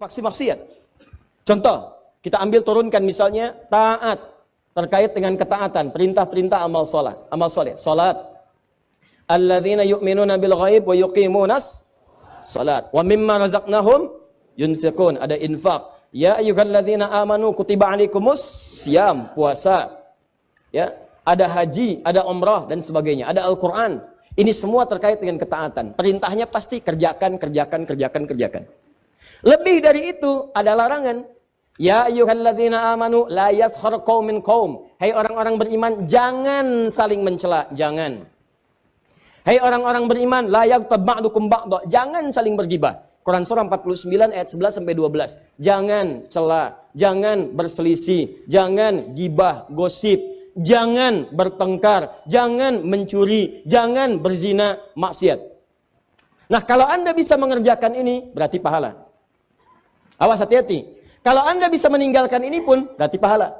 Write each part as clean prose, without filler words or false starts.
faksi maksiat. Contoh, kita ambil turunkan misalnya taat terkait dengan ketaatan, perintah-perintah amal soleh, salat. Alladzina yu'minuna bil ghaib wa yuqimunas salat wa mimma razaqnahum yunfiqun. Ada infak. Ya ayyuhalladzina amanu kutiba alaikumus syiyam, puasa. Ya, ada haji, ada umrah dan sebagainya. Ada Al-Qur'an. Ini semua terkait dengan ketaatan. Perintahnya pasti kerjakan. Lebih dari itu ada larangan. Ya ayyuhalladzina amanu la yaskhar qaumin qaum. Hai orang-orang beriman, jangan saling mencela, jangan. Hai orang-orang beriman, la yaghtab ba'dukum ba'dha, jangan saling bergibah. Quran surah 49 ayat 11 sampai 12. Jangan cela, jangan berselisih, jangan gibah, gosip, jangan bertengkar, jangan mencuri, jangan berzina, maksiat. Nah, kalau Anda bisa mengerjakan ini berarti pahala. Awas, hati-hati. Kalau Anda bisa meninggalkan ini pun berarti pahala.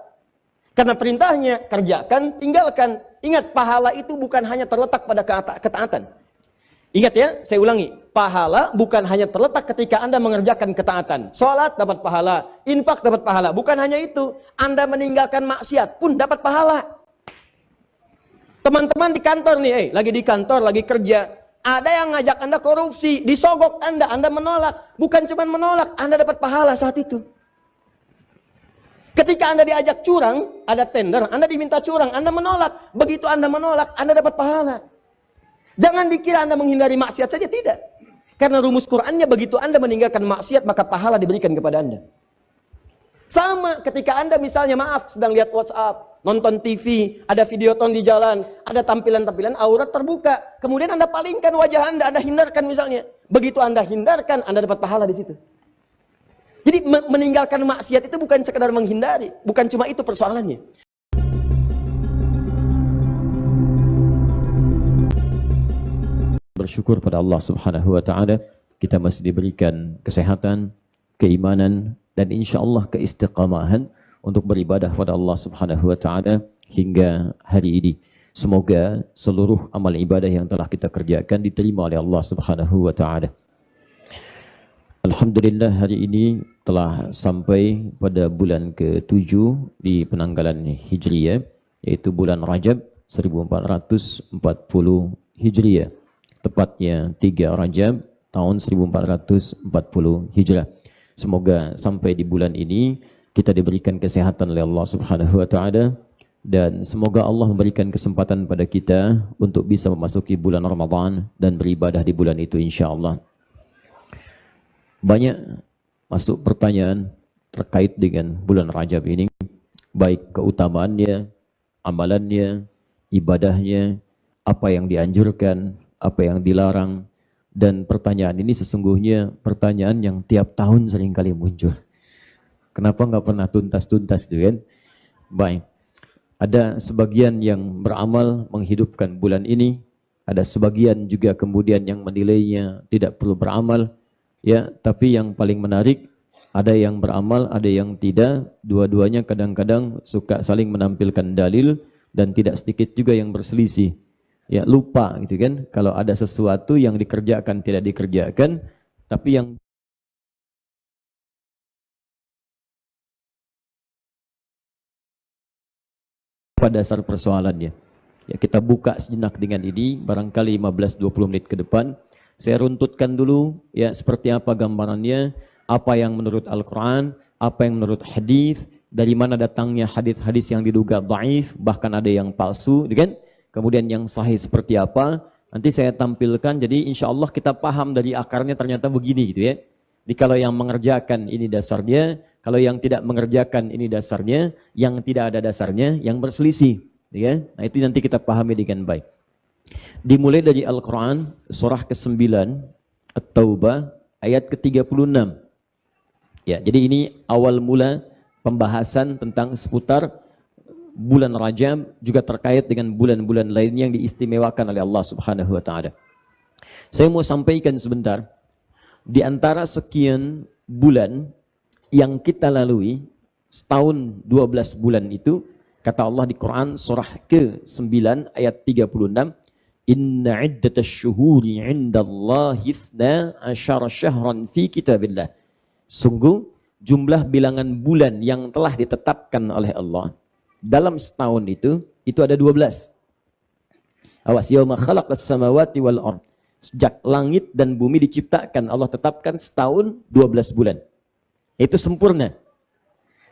Karena perintahnya kerjakan, tinggalkan. Ingat, pahala itu bukan hanya terletak pada ketaatan. Ingat ya, saya ulangi. Pahala bukan hanya terletak ketika Anda mengerjakan ketaatan. Sholat dapat pahala, infak dapat pahala. Bukan hanya itu, Anda meninggalkan maksiat pun dapat pahala. Teman-teman di kantor nih, lagi di kantor, lagi kerja. Ada yang ngajak Anda korupsi, disogok Anda menolak. Bukan cuma menolak, Anda dapat pahala saat itu. Ketika Anda diajak curang, ada tender, Anda diminta curang, Anda menolak. Begitu Anda menolak, Anda dapat pahala. Jangan dikira Anda menghindari maksiat saja, tidak. Karena rumus Qur'annya begitu Anda meninggalkan maksiat, maka pahala diberikan kepada Anda. Sama ketika Anda misalnya sedang lihat WhatsApp, nonton TV, ada videoton di jalan, ada tampilan-tampilan aurat terbuka. Kemudian Anda palingkan wajah Anda hindarkan misalnya. Begitu Anda hindarkan, Anda dapat pahala di situ. Jadi meninggalkan maksiat itu bukan sekedar menghindari, bukan cuma itu persoalannya. Bersyukur pada Allah Subhanahu wa taala, kita masih diberikan kesehatan, keimanan dan insyaallah keistiqamahan untuk beribadah pada Allah Subhanahu wa taala hingga hari ini. Semoga seluruh amal ibadah yang telah kita kerjakan diterima oleh Allah Subhanahu wa taala. Alhamdulillah, hari ini telah sampai pada bulan ke-7 di penanggalan Hijriyah, yaitu bulan Rajab 1440 Hijriyah. Tepatnya 3 Rajab tahun 1440 Hijrah. Semoga sampai di bulan ini kita diberikan kesehatan oleh Allah Subhanahu wa taala, dan semoga Allah memberikan kesempatan pada kita untuk bisa memasuki bulan Ramadan dan beribadah di bulan itu insyaallah. Banyak masuk pertanyaan terkait dengan bulan Rajab ini, baik keutamaannya, amalannya, ibadahnya, apa yang dianjurkan, apa yang dilarang, dan pertanyaan ini sesungguhnya pertanyaan yang tiap tahun seringkali muncul. Kenapa nggak pernah tuntas-tuntas itu kan? Baik, ada sebagian yang beramal menghidupkan bulan ini, ada sebagian juga kemudian yang menilainya tidak perlu beramal. Ya, tapi yang paling menarik, ada yang beramal, ada yang tidak. Dua-duanya kadang-kadang suka saling menampilkan dalil, dan tidak sedikit juga yang berselisih. Ya, lupa gitu kan, kalau ada sesuatu yang dikerjakan tidak dikerjakan, tapi yang pada dasar persoalannya. Ya, kita buka sejenak dengan ini, barangkali 15-20 menit ke depan. Saya runtutkan dulu ya seperti apa gambarannya, apa yang menurut Al-Quran, apa yang menurut hadis, dari mana datangnya hadis-hadis yang diduga dhaif, bahkan ada yang palsu, kan? Kemudian yang sahih seperti apa, nanti saya tampilkan. Jadi insya Allah kita paham dari akarnya ternyata begini gitu ya. Jadi kalau yang mengerjakan ini dasarnya, kalau yang tidak mengerjakan ini dasarnya, yang tidak ada dasarnya, yang berselisih, ya. Nah itu nanti kita pahami dengan baik. Dimulai dari Al-Quran, surah ke-9, At-Taubah, ayat ke-36. Ya, jadi ini awal mula pembahasan tentang seputar bulan Rajab, juga terkait dengan bulan-bulan lainnya yang diistimewakan oleh Allah Subhanahu wa taala. Saya mau sampaikan sebentar, di antara sekian bulan yang kita lalui, setahun 12 bulan itu, kata Allah di Quran surah ke-9 ayat 36, Inna iddatash syuhuri 'indallahi 12 syahran fi kitabillah. Sungguh jumlah bilangan bulan yang telah ditetapkan oleh Allah dalam setahun itu ada 12. Awas, yauma khalaqas samawati wal ard. Sejak langit dan bumi diciptakan, Allah tetapkan setahun 12 bulan. Itu sempurna.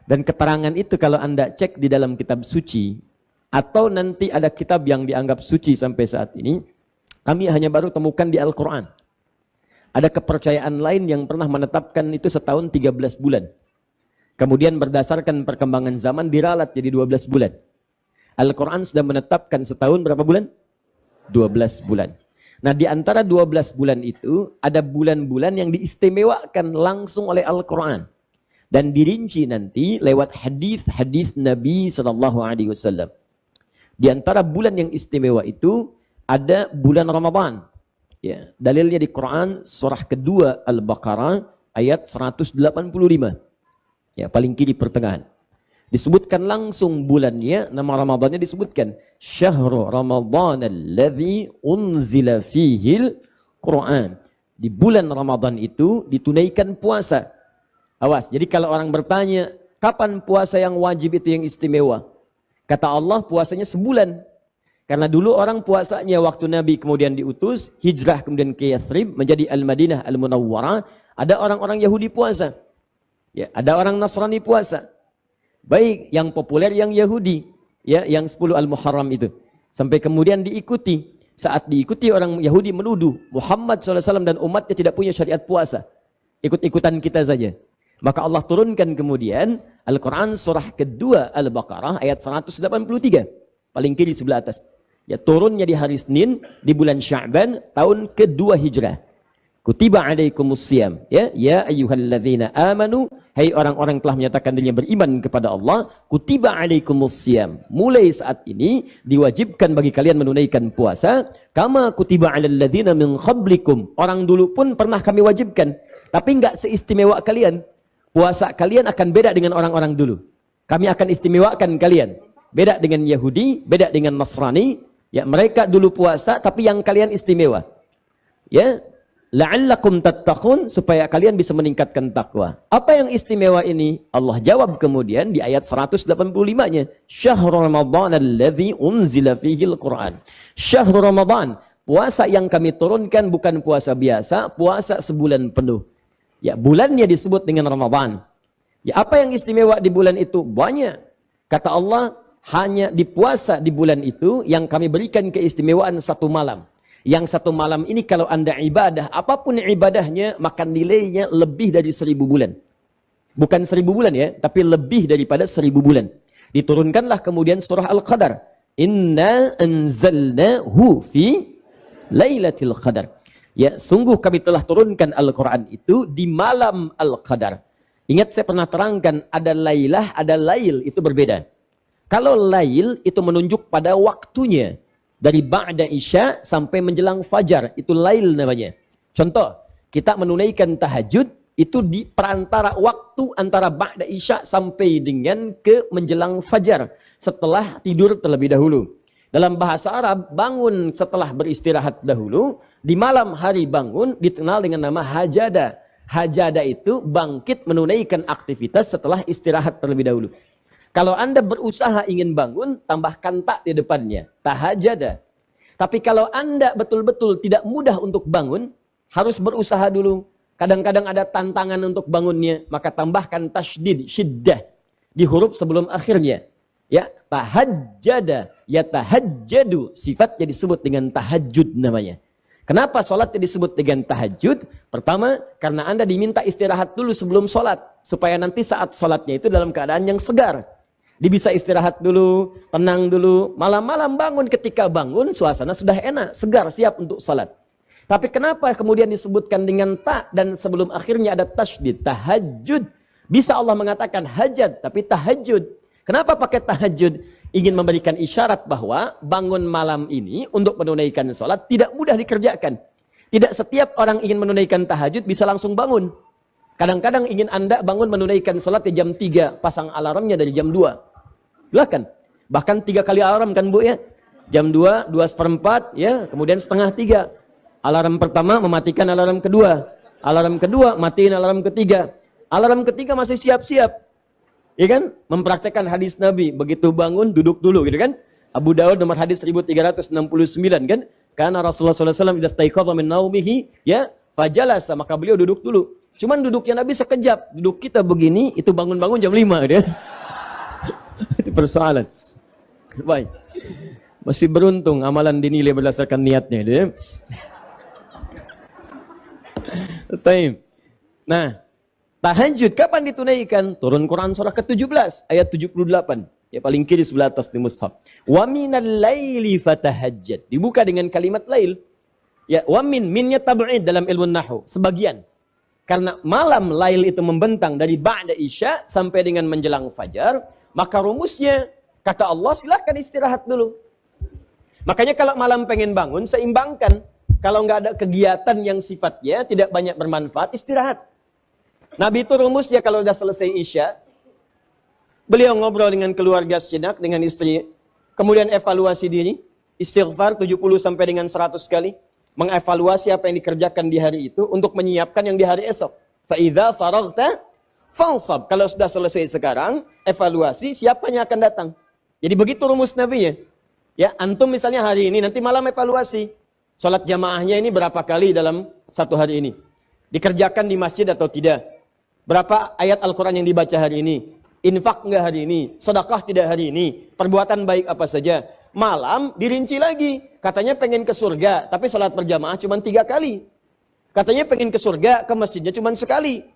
Dan keterangan itu kalau Anda cek di dalam kitab suci, atau nanti ada kitab yang dianggap suci sampai saat ini, kami hanya baru temukan di Al-Quran. Ada kepercayaan lain yang pernah menetapkan itu setahun 13 bulan. Kemudian berdasarkan perkembangan zaman diralat jadi 12 bulan. Al-Quran sudah menetapkan setahun berapa bulan? 12 bulan. Nah, di antara 12 bulan itu ada bulan-bulan yang diistimewakan langsung oleh Al-Quran. Dan dirinci nanti lewat hadis-hadis Nabi SAW. Di antara bulan yang istimewa itu ada bulan Ramadan. Ya, dalilnya di Quran surah kedua Al-Baqarah ayat 185. Ya, paling kiri pertengahan. Disebutkan langsung bulannya, nama Ramadannya disebutkan. Syahrul Ramadan alladzi unzila fihil Quran. Di bulan Ramadan itu ditunaikan puasa. Awas, jadi kalau orang bertanya, kapan puasa yang wajib itu yang istimewa? Kata Allah, puasanya sebulan. Karena dulu orang puasanya waktu Nabi kemudian diutus, hijrah kemudian ke Yathrib, menjadi Al-Madinah Al-Munawwarah, ada orang-orang Yahudi puasa. Ya, ada orang Nasrani puasa. Baik, yang populer yang Yahudi, ya, yang 10 Al-Muharram itu. Sampai kemudian diikuti. Saat diikuti orang Yahudi menuduh Muhammad SAW dan umatnya tidak punya syariat puasa. Ikut-ikutan kita saja. Maka Allah turunkan kemudian Al-Quran surah kedua Al-Baqarah ayat 183. Paling kiri sebelah atas. Ya, turunnya di hari Senin di bulan Sya'ban tahun kedua Hijrah. Kutiba alaikumus siyam. Ya ayyuhalladzina amanu, hai orang-orang telah menyatakan dirinya beriman kepada Allah, kutiba alaikumus siyam. Mulai saat ini diwajibkan bagi kalian menunaikan puasa, kama kutiba alal ladzina min qablikum. Orang dulu pun pernah kami wajibkan, tapi enggak seistimewa kalian. Puasa kalian akan beda dengan orang-orang dulu. Kami akan istimewakan kalian. Beda dengan Yahudi, beda dengan Nasrani. Ya, mereka dulu puasa, tapi yang kalian istimewa. Ya, la'allakum tattaqun, supaya kalian bisa meningkatkan takwa. Apa yang istimewa ini? Allah jawab kemudian di ayat 185-nya. Syahrul Ramadan alladzi unzila fihil Quran. Syahrul Ramadan, puasa yang kami turunkan bukan puasa biasa, puasa sebulan penuh. Ya, bulannya disebut dengan Ramadan. Ya, apa yang istimewa di bulan itu? Banyak. Kata Allah, hanya di puasa di bulan itu yang kami berikan keistimewaan satu malam. Yang satu malam ini kalau Anda ibadah, apapun ibadahnya, maka nilainya lebih dari 1000 bulan. Bukan 1000 bulan ya, tapi lebih daripada 1000 bulan. Diturunkanlah kemudian surah Al-Qadar. Inna anzalnahu fi lailatul qadar. Ya, sungguh kami telah turunkan Al-Quran itu di malam Al-Qadar. Ingat saya pernah terangkan, ada lailah, ada lail, itu berbeda. Kalau lail itu menunjuk pada waktunya. Dari ba'da isya sampai menjelang fajar. Itu lail namanya. Contoh, kita menunaikan tahajud itu di perantara waktu antara ba'da isya sampai dengan ke menjelang fajar. Setelah tidur terlebih dahulu. Dalam bahasa Arab, bangun setelah beristirahat dahulu. Di malam hari bangun dikenal dengan nama hajada. Hajada itu bangkit menunaikan aktivitas setelah istirahat terlebih dahulu. Kalau Anda berusaha ingin bangun, tambahkan tak di depannya. Tahajada. Tapi kalau Anda betul-betul tidak mudah untuk bangun, harus berusaha dulu. Kadang-kadang ada tantangan untuk bangunnya, maka tambahkan tasydid, syiddah. Di huruf sebelum akhirnya. Ya, tahajjada, ya tahajjadu. Sifatnya disebut dengan tahajud namanya. Kenapa sholat disebut dengan tahajud? Pertama, karena Anda diminta istirahat dulu sebelum sholat. Supaya nanti saat sholatnya itu dalam keadaan yang segar. Dia bisa istirahat dulu, tenang dulu. Malam-malam bangun, ketika bangun suasana sudah enak, segar, siap untuk salat. Tapi kenapa kemudian disebutkan dengan ta dan sebelum akhirnya ada tasydid, tahajud. Bisa Allah mengatakan hajat, tapi tahajud. Kenapa pakai tahajud? Ingin memberikan isyarat bahwa bangun malam ini untuk menunaikan salat tidak mudah dikerjakan. Tidak setiap orang ingin menunaikan tahajud bisa langsung bangun. Kadang-kadang ingin Anda bangun menunaikan salat di jam 3, pasang alarmnya dari jam 2. Silahkan. Bahkan 3 kali alarm kan Bu ya. Jam 2, 2:04 ya, kemudian setengah 3. Alarm pertama mematikan alarm kedua. Alarm kedua matiin alarm ketiga. Alarm ketiga masih siap-siap. Ya kan? Mempraktekkan hadis Nabi. Begitu bangun, duduk dulu gitu kan? Abu Daud nomor hadis 1369 kan? Karena Rasulullah SAW idza staiqadha min naumihi ya fajalasa, maka beliau duduk dulu. Cuman duduknya Nabi sekejap. Duduk kita begini, itu bangun-bangun jam 5 gitu kan? Itu persoalan. Baik. Masih beruntung amalan dinilai berdasarkan niatnya gitu ya. Taib. Nah, tahajud kapan ditunaikan? Turun Quran surah ke-17 ayat 78. Ya paling kiri sebelah atas di mushaf. Wa minal laili fatahajjad. Dibuka dengan kalimat lail. Ya, wa minnya tab'id dalam ilmu nahwu, sebagian. Karena malam lail itu membentang dari ba'da isya sampai dengan menjelang fajar, maka rumusnya kata Allah silahkan istirahat dulu. Makanya kalau malam pengen bangun, seimbangkan. Kalau nggak ada kegiatan yang sifatnya tidak banyak bermanfaat, istirahat. Nabi itu rumusnya kalau udah selesai isya, beliau ngobrol dengan keluarga sejenak, dengan istri. Kemudian evaluasi diri, istighfar 70 sampai dengan 100 kali. Mengevaluasi apa yang dikerjakan di hari itu untuk menyiapkan yang di hari esok. Fa'idha faraghta fansab. Kalau sudah selesai sekarang, evaluasi siapanya akan datang. Jadi begitu rumus Nabi ya. Ya, antum misalnya hari ini, nanti malam evaluasi. Sholat jamaahnya ini berapa kali dalam satu hari ini? Dikerjakan di masjid atau tidak? Berapa ayat Al-Quran yang dibaca hari ini? Infak enggak hari ini? Sedekah tidak hari ini? Perbuatan baik apa saja? Malam dirinci lagi. Katanya pengen ke surga, tapi sholat berjamaah cuma 3 kali. Katanya pengen ke surga, ke masjidnya cuma sekali.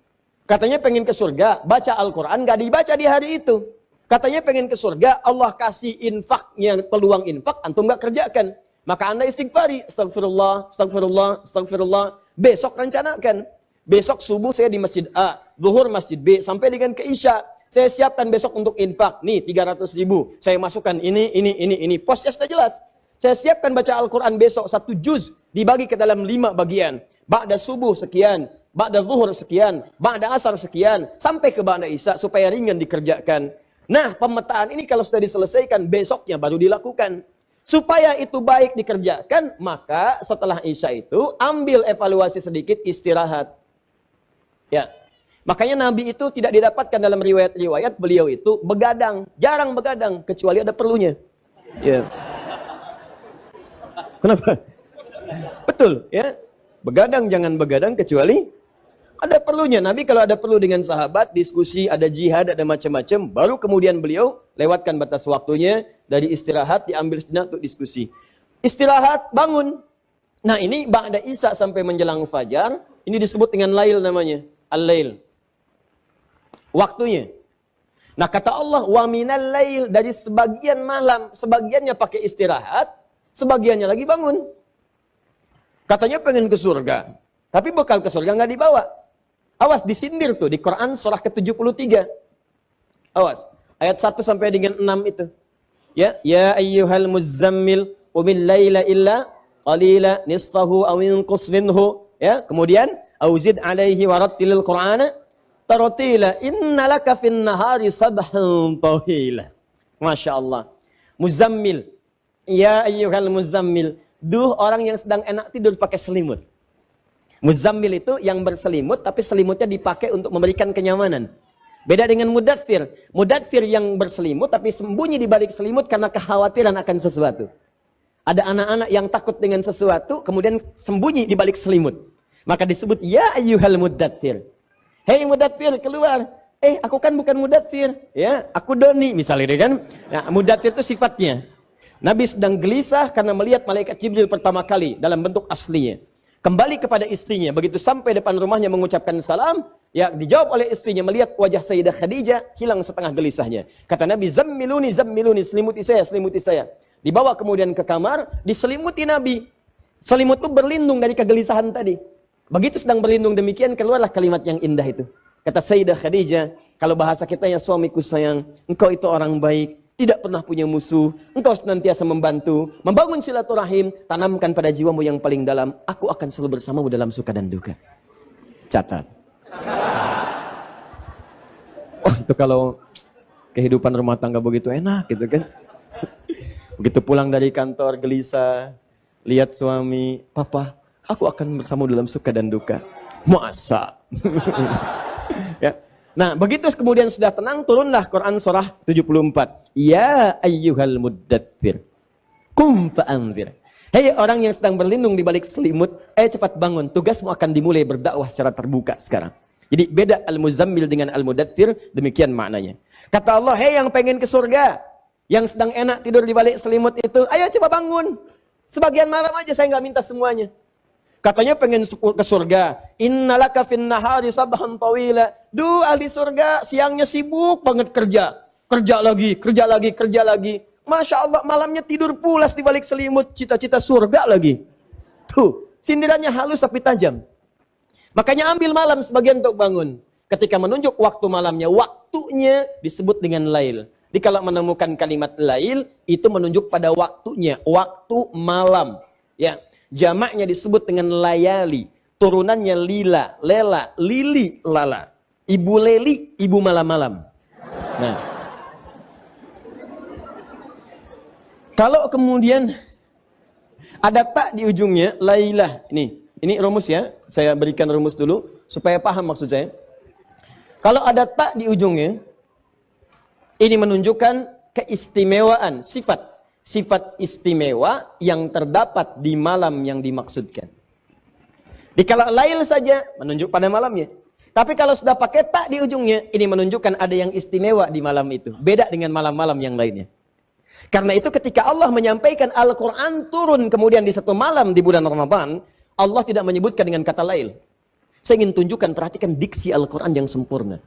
Katanya pengen ke surga, baca Al-Quran nggak dibaca di hari itu. Katanya pengen ke surga, Allah kasih infaknya, peluang infak, antum nggak kerjakan. Maka anda istighfari, astagfirullah, astagfirullah, astagfirullah. Besok rencanakan. Besok subuh saya di masjid A, zuhur masjid B, sampai dengan ke Isya. Saya siapkan besok untuk infak. Nih 300.000. Saya masukkan ini. Posnya sudah jelas. Saya siapkan baca Al-Quran besok 1 juz. Dibagi ke dalam 5 bagian. Ba'da subuh sekian. Ba'da zuhur sekian. Ba'da asar sekian. Sampai ke Ba'da Isya supaya ringan dikerjakan. Nah, pemetaan ini kalau sudah diselesaikan, besoknya baru dilakukan. Supaya itu baik dikerjakan, maka setelah Isya itu, ambil evaluasi sedikit, istirahat. Ya, makanya Nabi itu tidak didapatkan dalam riwayat-riwayat, beliau itu begadang. Jarang begadang, kecuali ada perlunya. Ya. Kenapa? Betul, ya. Begadang, jangan begadang, kecuali ada perlunya. Nabi kalau ada perlu dengan sahabat, diskusi, ada jihad, ada macam-macam, baru kemudian beliau lewatkan batas waktunya, dari istirahat diambil sejenak untuk diskusi. Istirahat, bangun. Nah ini ba'da isya sampai menjelang fajar, ini disebut dengan lail namanya, al-lail. Waktunya. Nah kata Allah, wa minal lail, dari sebagian malam, sebagiannya pakai istirahat, sebagiannya lagi bangun. Katanya pengen ke surga, tapi bekal ke surga nggak dibawa. Awas, disindir tuh di Quran surah ke-73. Awas, ayat 1 sampai dengan 6 itu. Ya ayyuhal muzammil qumil laila illa qalila nisfahu aw inqus minhu. Ya, kemudian auzid alaihi warattilil qur'ana tartila innalaka fin nahari sabhan tawila. Masya Allah. Muzammil. Ya ayyuhal muzammil. Duh orang yang sedang enak tidur pakai selimut. Muzammil itu yang berselimut, tapi selimutnya dipakai untuk memberikan kenyamanan. Beda dengan mudaththir. Mudaththir yang berselimut, tapi sembunyi di balik selimut karena kekhawatiran akan sesuatu. Ada anak-anak yang takut dengan sesuatu, kemudian sembunyi di balik selimut. Maka disebut, ya ayyuhal mudaththir. Hei mudaththir, keluar. Aku kan bukan mudaththir. Ya, aku Doni, misalnya kan. Nah, mudaththir itu sifatnya. Nabi sedang gelisah karena melihat malaikat Jibril pertama kali dalam bentuk aslinya. Kembali kepada istrinya, begitu sampai depan rumahnya mengucapkan salam, ya dijawab oleh istrinya, melihat wajah Sayyidah Khadijah, hilang setengah gelisahnya. Kata Nabi, zammiluni, zammiluni, selimuti saya, selimuti saya. Dibawa kemudian ke kamar, diselimuti Nabi. Selimut itu berlindung dari kegelisahan tadi. Begitu sedang berlindung demikian, keluarlah kalimat yang indah itu. Kata Sayyidah Khadijah, kalau bahasa kita ya, suamiku sayang, engkau itu orang baik, tidak pernah punya musuh, engkau senantiasa membantu, membangun silaturahim, tanamkan pada jiwamu yang paling dalam, aku akan selalu bersamamu dalam suka dan duka. Catat. Oh, itu kalau kehidupan rumah tangga begitu enak gitu kan. Begitu pulang dari kantor gelisah, lihat suami, papa, aku akan bersamamu dalam suka dan duka. Masa? Ya. Nah, begitu kemudian sudah tenang, turunlah Quran surah 74. Ya ayyuhal muddatsir, qum fa'anzir. Hei orang yang sedang berlindung di balik selimut, cepat bangun, tugasmu akan dimulai berdakwah secara terbuka sekarang. Jadi beda al-muzammil dengan al-mudatsir, demikian maknanya. Kata Allah, hei yang pengen ke surga, yang sedang enak tidur di balik selimut itu, ayo coba bangun. Sebagian malam aja, saya nggak minta semuanya. Katanya pengen ke surga. Innalaka fin nahari sabhan tawila. Ahli surga siangnya sibuk banget kerja. Kerja lagi. Masya Allah, malamnya tidur pulas di balik selimut, cita-cita surga lagi. Tuh, sindirannya halus tapi tajam. Makanya ambil malam sebagian untuk bangun. Ketika menunjuk waktu malamnya, waktunya disebut dengan lail. Jadi kalau menemukan kalimat lail, itu menunjuk pada waktunya, waktu malam. Ya, jamaknya disebut dengan layali. Turunannya lila, lela, lili, lala. Ibu leli, ibu malam-malam. Nah, kalau kemudian ada tak di ujungnya, lailah. Ini rumus ya. Saya berikan rumus dulu supaya paham maksud saya. Kalau ada tak di ujungnya, ini menunjukkan keistimewaan, sifat istimewa yang terdapat di malam yang dimaksudkan. Di kalau lail saja menunjuk pada malamnya. Tapi kalau sudah pakai tak di ujungnya, ini menunjukkan ada yang istimewa di malam itu. Beda dengan malam-malam yang lainnya. Karena itu ketika Allah menyampaikan Al-Quran turun kemudian di satu malam di bulan Ramadan, Allah tidak menyebutkan dengan kata lail. Saya ingin tunjukkan, perhatikan diksi Al-Quran yang sempurna.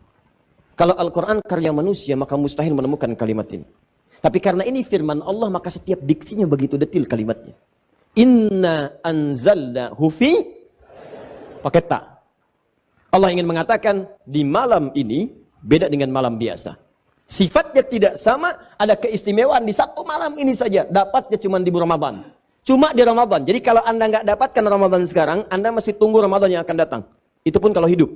Kalau Al-Quran karya manusia, maka mustahil menemukan kalimat ini. Tapi karena ini firman Allah, maka setiap diksinya begitu detil kalimatnya. Inna anzalnahu fi, pakai tak. Allah ingin mengatakan, di malam ini, beda dengan malam biasa. Sifatnya tidak sama, ada keistimewaan di satu malam ini saja. Dapatnya cuma di Ramadan. Cuma di Ramadan. Jadi kalau Anda nggak dapatkan Ramadan sekarang, Anda mesti tunggu Ramadan yang akan datang. Itu pun kalau hidup.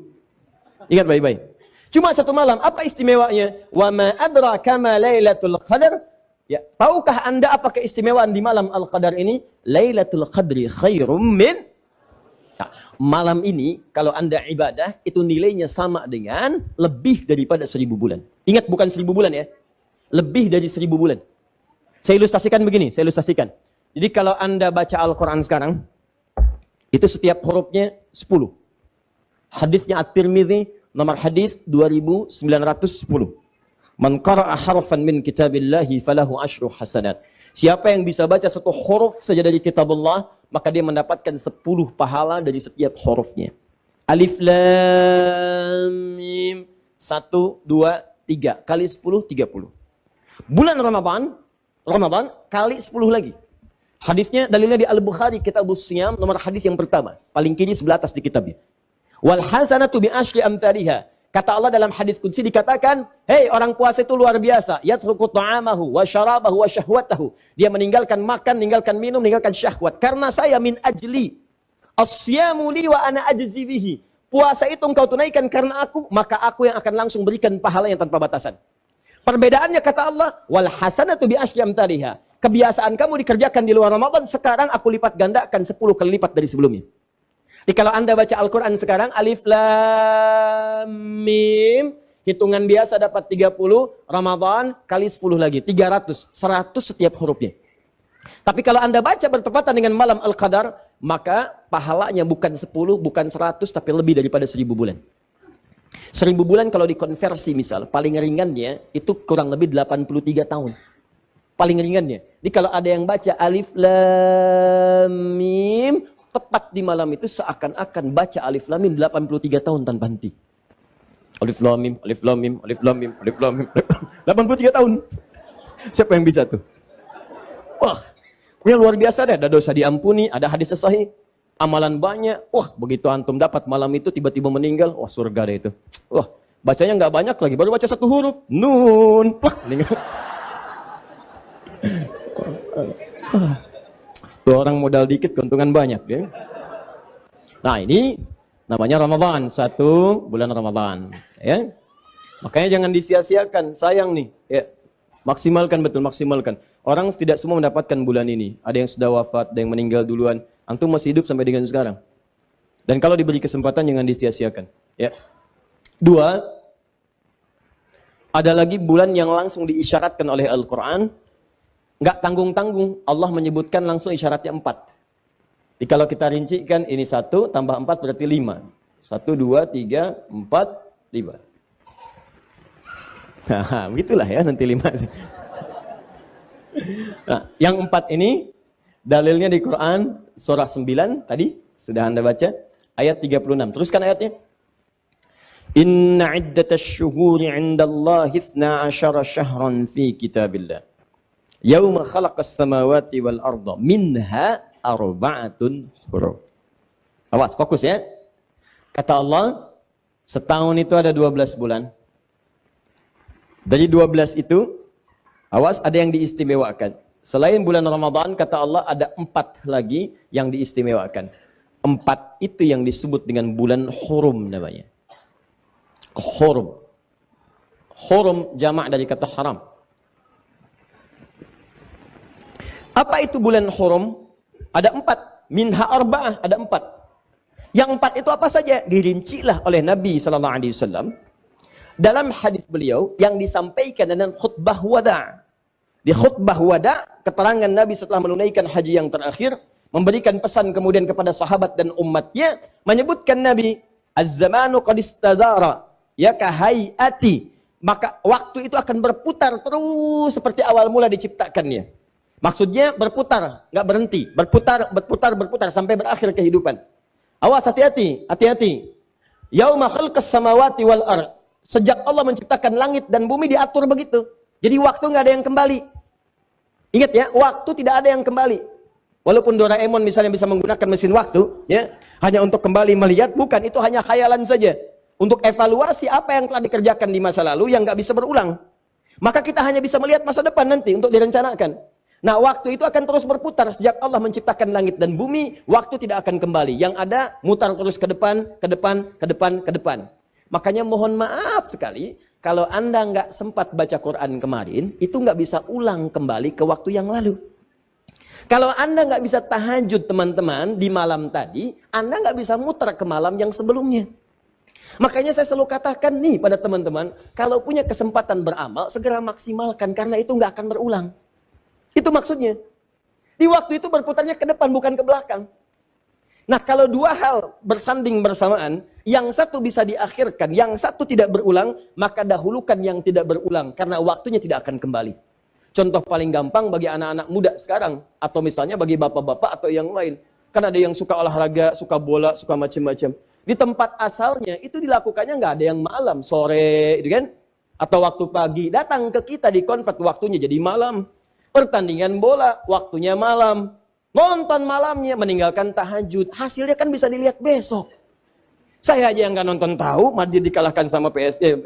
Ingat baik-baik. Cuma satu malam. Apa istimewanya? Wa ma adraka ma lailatul qadar? Ya, tahukah Anda apa keistimewaan di malam Al-Qadar ini? Lailatul Qadri khairum min. Nah, malam ini kalau Anda ibadah itu nilainya sama dengan lebih daripada 1000 bulan. Ingat bukan 1000 bulan ya. Lebih dari 1000 bulan. Saya ilustrasikan begini, Jadi kalau Anda baca Al-Quran sekarang, itu setiap hurufnya 10. Hadisnya At-Tirmidzi, nomor hadis 2910. Man qara'a harfan min kitabillahi falahu asyru hasanat. Siapa yang bisa baca satu huruf saja dari kitabullah, maka dia mendapatkan 10 pahala dari setiap hurufnya. Alif Lam Mim 1, 2, 3. Kali 10, 30. Bulan Ramadan kali 10 lagi. Hadisnya dalilnya di Al-Bukhari, Kitabus Siyam, nomor hadis yang pertama. Paling kiri sebelah atas di kitabnya. Wal hasanatu bi asyri amthaliha. Kata Allah dalam hadis qudsi dikatakan, hei orang puasa itu luar biasa. Yatruku ta'amahu wa syarabahu wa syahwatahu. Dia meninggalkan makan, meninggalkan minum, meninggalkan syahwat. Karena saya min ajli. As-siyamu li wa ana ajzi bihi. Puasa itu engkau tunaikan karena aku, maka aku yang akan langsung berikan pahala yang tanpa batasan. Perbedaannya kata Allah, wal hasanatu bi asyri amthaliha. Kebiasaan kamu dikerjakan di luar Ramadan, sekarang aku lipat gandakan 10 kali lipat dari sebelumnya. Jadi kalau Anda baca Al-Quran sekarang, Alif Lam Mim, hitungan biasa dapat 30, Ramadan kali 10 lagi, 300, 100 setiap hurufnya. Tapi kalau Anda baca bertepatan dengan malam Al-Qadar, maka pahalanya bukan 10, bukan 100, tapi lebih daripada 1000 bulan. 1000 bulan kalau dikonversi misal, paling ringannya itu kurang lebih 83 tahun. Paling ringannya. Jadi kalau ada yang baca Alif Lam Mim, tepat di malam itu seakan-akan baca Alif Lam Mim 83 tahun tanpa henti. Alif Lam Mim, Alif Lam Mim, Alif Lam Mim, Alif Lam Mim. 83 tahun. Siapa yang bisa tuh? Wah, pokoknya luar biasa deh. Ada dosa diampuni, ada hadis sahih, amalan banyak. Wah, begitu antum dapat malam itu tiba-tiba meninggal, wah surga deh itu. Wah, bacanya nggak banyak lagi, baru baca satu huruf, nun. Wah, meninggal. Tuh orang modal dikit keuntungan banyak ya. Nah ini namanya Ramadan, 1 bulan Ramadan ya. Makanya jangan disia-siakan, sayang nih ya. Maksimalkan, betul maksimalkan. Orang tidak semua mendapatkan bulan ini. Ada yang sudah wafat, ada yang meninggal duluan. Antum masih hidup sampai dengan sekarang. Dan kalau diberi kesempatan jangan disia-siakan ya. Dua, ada lagi bulan yang langsung diisyaratkan oleh Al-Quran, nggak tanggung-tanggung, Allah menyebutkan langsung isyaratnya 4. Jadi kalau kita rincikan, ini 1 tambah 4 berarti 5. 1, 2, 3, 4, 5. Nah, begitulah ya nanti 5. Nah, yang 4 ini dalilnya di Quran surah 9 tadi sudah Anda baca ayat 36. Teruskan ayatnya. Inna iddatash syuhuri 'indallahi 12 syahran fi kitabillah. Yauma khalaqas samawati wal arda minha arba'atun hurum. Awas, fokus ya. Kata Allah, setahun itu ada 12 bulan. Dari 12 itu, awas, ada yang diistimewakan. Selain bulan Ramadan, kata Allah, ada 4 lagi yang diistimewakan. 4 itu yang disebut dengan bulan hurum namanya. Hurum. Hurum jamak dari kata haram. Apa itu bulan hurum? Ada 4. Minha arba'ah, ada 4. Yang 4 itu apa saja? Dirincilah oleh Nabi SAW dalam hadis beliau yang disampaikan dalam khutbah wada'. Di khutbah wada', keterangan Nabi setelah menunaikan haji yang terakhir, memberikan pesan kemudian kepada sahabat dan umatnya, menyebutkan Nabi, Az-zamanu qad istadara, ya kahayati. Maka waktu itu akan berputar terus seperti awal mula diciptakannya. Maksudnya berputar, nggak berhenti, berputar sampai berakhir kehidupan. Awas, hati-hati, hati-hati. Yauma khalqas samawati wal ardh. Sejak Allah menciptakan langit dan bumi diatur begitu. Jadi waktu nggak ada yang kembali. Ingat ya, waktu tidak ada yang kembali. Walaupun Doraemon misalnya bisa menggunakan mesin waktu, ya, hanya untuk kembali melihat, bukan, itu hanya khayalan saja. Untuk evaluasi apa yang telah dikerjakan di masa lalu yang nggak bisa berulang. Maka kita hanya bisa melihat masa depan nanti untuk direncanakan. Nah, waktu itu akan terus berputar. Sejak Allah menciptakan langit dan bumi, waktu tidak akan kembali. Yang ada, mutar terus ke depan, ke depan, ke depan, ke depan. Makanya mohon maaf sekali, kalau Anda nggak sempat baca Quran kemarin, itu nggak bisa ulang kembali ke waktu yang lalu. Kalau Anda nggak bisa tahajud teman-teman di malam tadi, Anda nggak bisa mutar ke malam yang sebelumnya. Makanya saya selalu katakan nih pada teman-teman, kalau punya kesempatan beramal, segera maksimalkan, karena itu nggak akan berulang. Itu maksudnya. Di waktu itu berputarnya ke depan, bukan ke belakang. Nah, kalau dua hal bersanding bersamaan, yang satu bisa diakhirkan, yang satu tidak berulang, maka dahulukan yang tidak berulang, karena waktunya tidak akan kembali. Contoh paling gampang bagi anak-anak muda sekarang, atau misalnya bagi bapak-bapak atau yang lain. Kan ada yang suka olahraga, suka bola, suka macam-macam. Di tempat asalnya, itu dilakukannya nggak ada yang malam, sore, gitu kan? Atau waktu pagi, datang ke kita di convert, waktunya jadi malam. Pertandingan bola, waktunya malam. Nonton malamnya, meninggalkan tahajud. Hasilnya kan bisa dilihat besok. Saya aja yang nggak nonton tahu, Madrid dikalahkan sama PSG,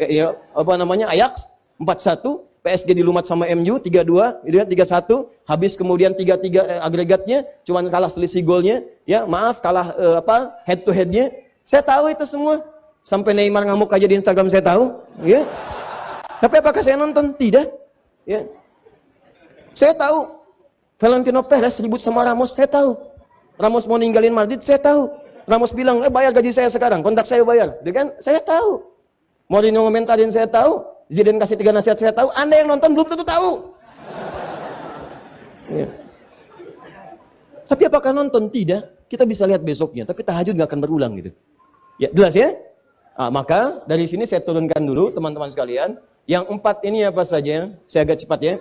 Ajax 4-1, PSG dilumat sama MU 3-2, 3-1, habis kemudian 3-3 agregatnya, cuman kalah selisih golnya, ya maaf kalah head to headnya. Saya tahu itu semua. Sampai Neymar ngamuk aja di Instagram saya tahu, ya. Tapi apakah saya nonton? Tidak. Ya. Saya tahu Valentino Perez ribut sama Ramos, saya tahu. Ramos mau ninggalin Madrid, saya tahu. Ramos bilang, bayar gaji saya sekarang, kontrak saya bayar. Dia kan, saya tahu. Mourinho ngomentarin, saya tahu. Zidane kasih 3 nasihat, saya tahu. Anda yang nonton belum tentu tahu. Ya. Tapi apakah nonton? Tidak. Kita bisa lihat besoknya, tapi tahajud nggak akan berulang gitu. Ya, jelas ya? Maka dari sini saya turunkan dulu teman-teman sekalian. Yang 4 ini apa saja? Saya agak cepat ya.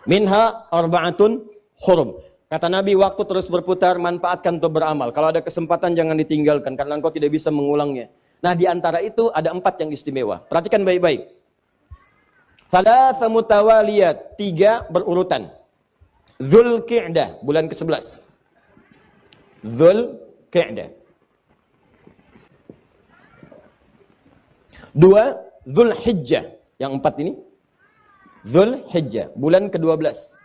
Minha arba'atun hurum. Kata Nabi, waktu terus berputar, manfaatkan untuk beramal. Kalau ada kesempatan jangan ditinggalkan, karena engkau tidak bisa mengulangnya. Nah, di antara itu ada 4 yang istimewa. Perhatikan baik-baik. Thalatha mutawaliyat, 3 berurutan. Dzulqi'dah, bulan ke-11. Dzulqi'dah. 2, Dzulhijjah. Yang 4 ini Dzulhijjah, bulan ke-12.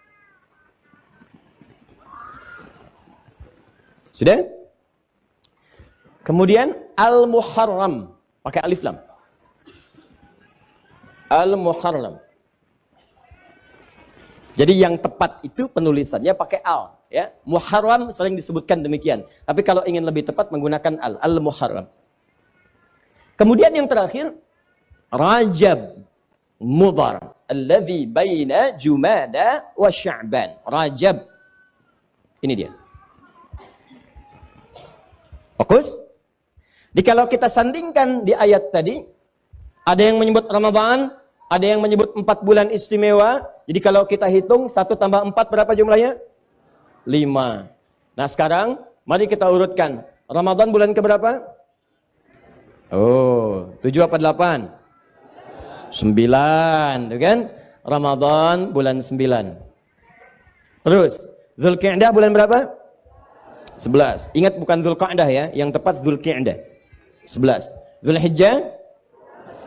Sudah? Kemudian Al-Muharram, pakai alif lam. Al-Muharram. Jadi yang tepat itu penulisannya pakai al, ya. Muharram sering disebutkan demikian. Tapi kalau ingin lebih tepat menggunakan al, Al-Muharram. Kemudian yang terakhir, Rajab Mudhar, alladzi baina Jumada wa Sya'ban. Rajab. Ini dia. Fokus. Kalau kita sandingkan di ayat tadi, ada yang menyebut Ramadan, ada yang menyebut 4 bulan istimewa. Jadi kalau kita hitung 1 tambah 4 berapa jumlahnya? 5. Nah sekarang mari kita urutkan. Ramadan bulan keberapa? Oh, 7 apa 8? 9, tuh kan? Ramadan bulan 9. Terus, Dzulqa'dah bulan berapa? 11. Ingat bukan Dzulqa'dah ya, yang tepat Dzulqa'dah. 11. Dzulhijjah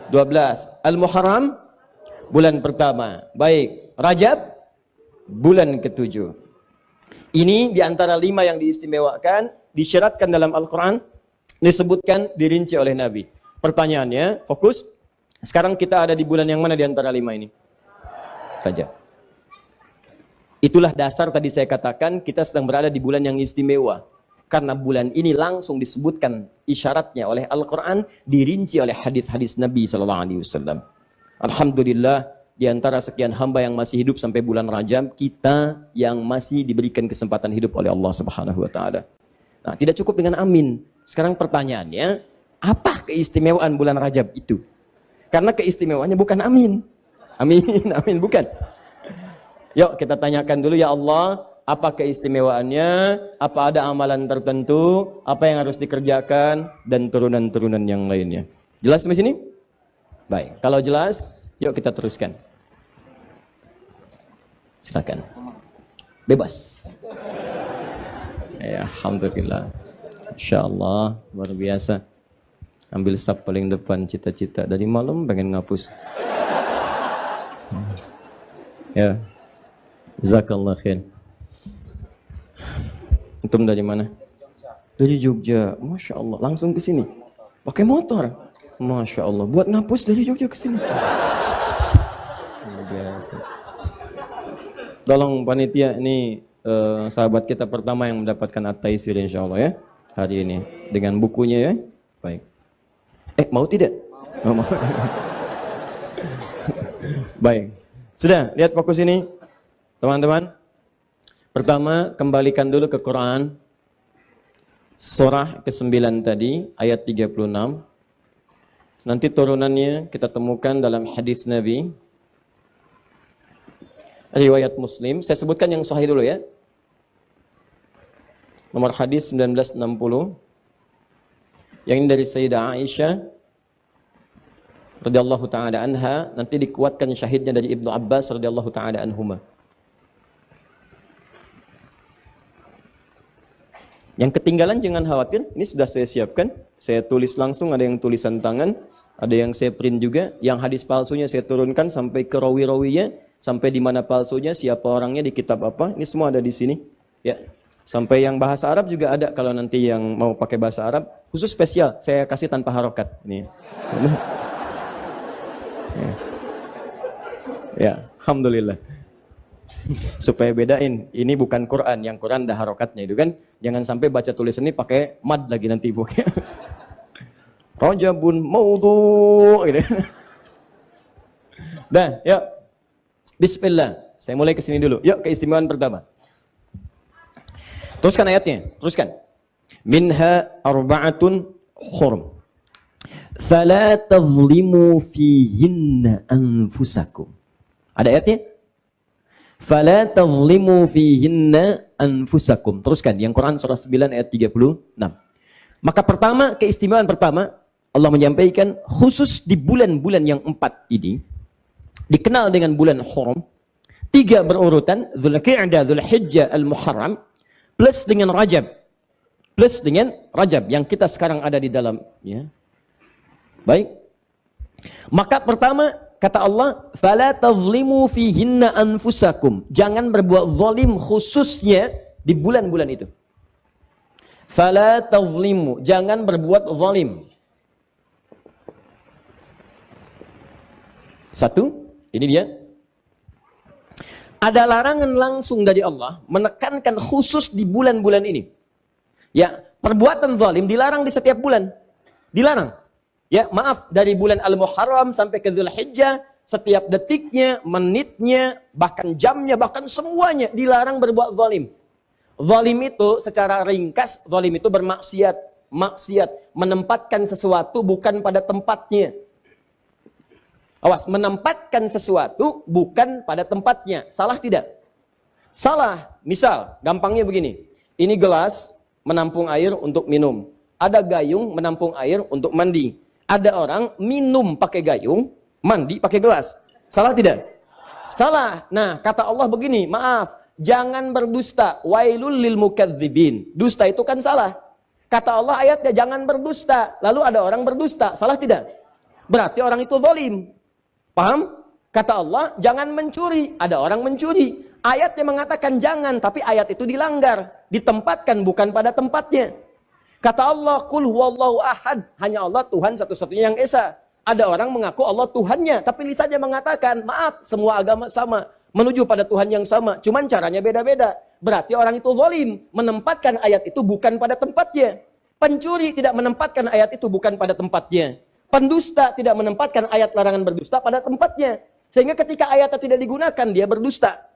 12. Al-Muharram bulan pertama. Baik, Rajab bulan ke-7. Ini diantara 5 yang diistimewakan, disyaratkan dalam Al-Quran, disebutkan, dirinci oleh Nabi. Pertanyaannya, fokus. Sekarang kita ada di bulan yang mana diantara 5 ini? Rajab. Itulah dasar tadi saya katakan kita sedang berada di bulan yang istimewa. Karena bulan ini langsung disebutkan isyaratnya oleh Al-Quran, dirinci oleh hadis-hadis Nabi SAW. Alhamdulillah, di antara sekian hamba yang masih hidup sampai bulan Rajab, kita yang masih diberikan kesempatan hidup oleh Allah Subhanahu Wa Taala. Nah, tidak cukup dengan amin. Sekarang pertanyaannya, apa keistimewaan bulan Rajab itu? Karena keistimewaannya bukan amin. Amin, amin, bukan. Yuk kita tanyakan dulu, ya Allah, apa keistimewaannya, apa ada amalan tertentu, apa yang harus dikerjakan, dan turunan-turunan yang lainnya. Jelas sampai sini? Baik, kalau jelas, yuk kita teruskan. Silakan. Bebas. Ya, alhamdulillah. Insyaallah, luar biasa. Ambil sab paling depan, cita-cita. Dari malam pengen ngapus. Ya. Jazakallah khair. Antum dari mana? Dari Jogja. Masya Allah. Langsung ke sini. Pakai motor. Masya Allah. Buat ngapus dari Jogja ke sini. Biasa. Tolong panitia, ini sahabat kita pertama yang mendapatkan at-taisir insyaallah ya. Hari ini. Dengan bukunya ya. Baik. Mau tidak? Mau. Baik. Sudah, lihat fokus ini. Teman-teman, pertama kembalikan dulu ke Quran, surah ke-9 tadi, ayat 36. Nanti turunannya kita temukan dalam hadis Nabi, riwayat Muslim. Saya sebutkan yang sahih dulu ya. Nomor hadis 1960. Yang ini dari Sayyidah Aisyah radhiyallahu taala anha, nanti dikuatkan syahidnya dari Ibnu Abbas radhiyallahu taala anhuma. Yang ketinggalan jangan khawatir, ini sudah saya siapkan. Saya tulis langsung, ada yang tulisan tangan, ada yang saya print juga. Yang hadis palsunya saya turunkan sampai ke rawi-rawinya, sampai di mana palsunya, siapa orangnya, di kitab apa. Ini semua ada di sini. Ya. Sampai yang bahasa Arab juga ada, kalau nanti yang mau pakai bahasa Arab, khusus spesial, saya kasih tanpa harokat. Ini. Ya, alhamdulillah. Supaya bedain, ini bukan Quran, yang Quran dah harokatnya itu kan. Jangan sampai baca tulisan ini pakai mad lagi nanti bukan. Rajabun maudhu gitu. Dah, yuk. Bismillah. Saya mulai ke sini dulu. Yuk, keistimewaan pertama. Teruskan ayatnya, teruskan. Minha arba'atun hurum. Fala tazlimu fihinna anfusakum. Ada ayatnya? Fala tazlimu fihinna anfusakum. Teruskan, yang Quran surah 9 ayat 36. Maka pertama, keistimewaan pertama, Allah menyampaikan khusus di bulan-bulan yang 4 ini, dikenal dengan bulan hurum, 3 berurutan, Dzulqa'dah, Dzulhijjah, Al-Muharram, plus dengan Rajab. Plus dengan Rajab, yang kita sekarang ada di dalam. Ya. Baik. Maka pertama, kata Allah, fala tazlimu fihinna anfusakum. Jangan berbuat zalim khususnya di bulan-bulan itu. Fala tazlimu, jangan berbuat zalim. Satu, ini dia. Ada larangan langsung dari Allah menekankan khusus di bulan-bulan ini. Ya, perbuatan zalim dilarang di setiap bulan. Dilarang. Ya, maaf, dari bulan Al-Muharram sampai ke Dzulhijjah, setiap detiknya, menitnya, bahkan jamnya, bahkan semuanya dilarang berbuat zalim. Zalim itu secara ringkas, zalim itu bermaksiat, maksiat, menempatkan sesuatu bukan pada tempatnya. Awas, menempatkan sesuatu bukan pada tempatnya. Salah tidak? Salah. Misal, gampangnya begini. Ini gelas menampung air untuk minum. Ada gayung menampung air untuk mandi. Ada orang minum pakai gayung, mandi pakai gelas. Salah tidak? Salah. Nah, kata Allah begini, maaf, jangan berdusta. Wailul lil mukadzibin. Dusta itu kan salah. Kata Allah ayatnya jangan berdusta. Lalu ada orang berdusta. Salah tidak? Berarti orang itu zalim. Paham? Kata Allah jangan mencuri. Ada orang mencuri. Ayatnya mengatakan jangan, tapi ayat itu dilanggar. Ditempatkan bukan pada tempatnya. Kata Allah, Qul huwallahu ahad. Hanya Allah Tuhan satu-satunya yang esa. Ada orang mengaku Allah Tuhannya, tapi lisannya mengatakan, maaf, semua agama sama. Menuju pada Tuhan yang sama. Cuman caranya beda-beda. Berarti orang itu zalim. Menempatkan ayat itu bukan pada tempatnya. Pencuri tidak menempatkan ayat itu bukan pada tempatnya. Pendusta tidak menempatkan ayat larangan berdusta pada tempatnya. Sehingga ketika ayatnya tidak digunakan, dia berdusta.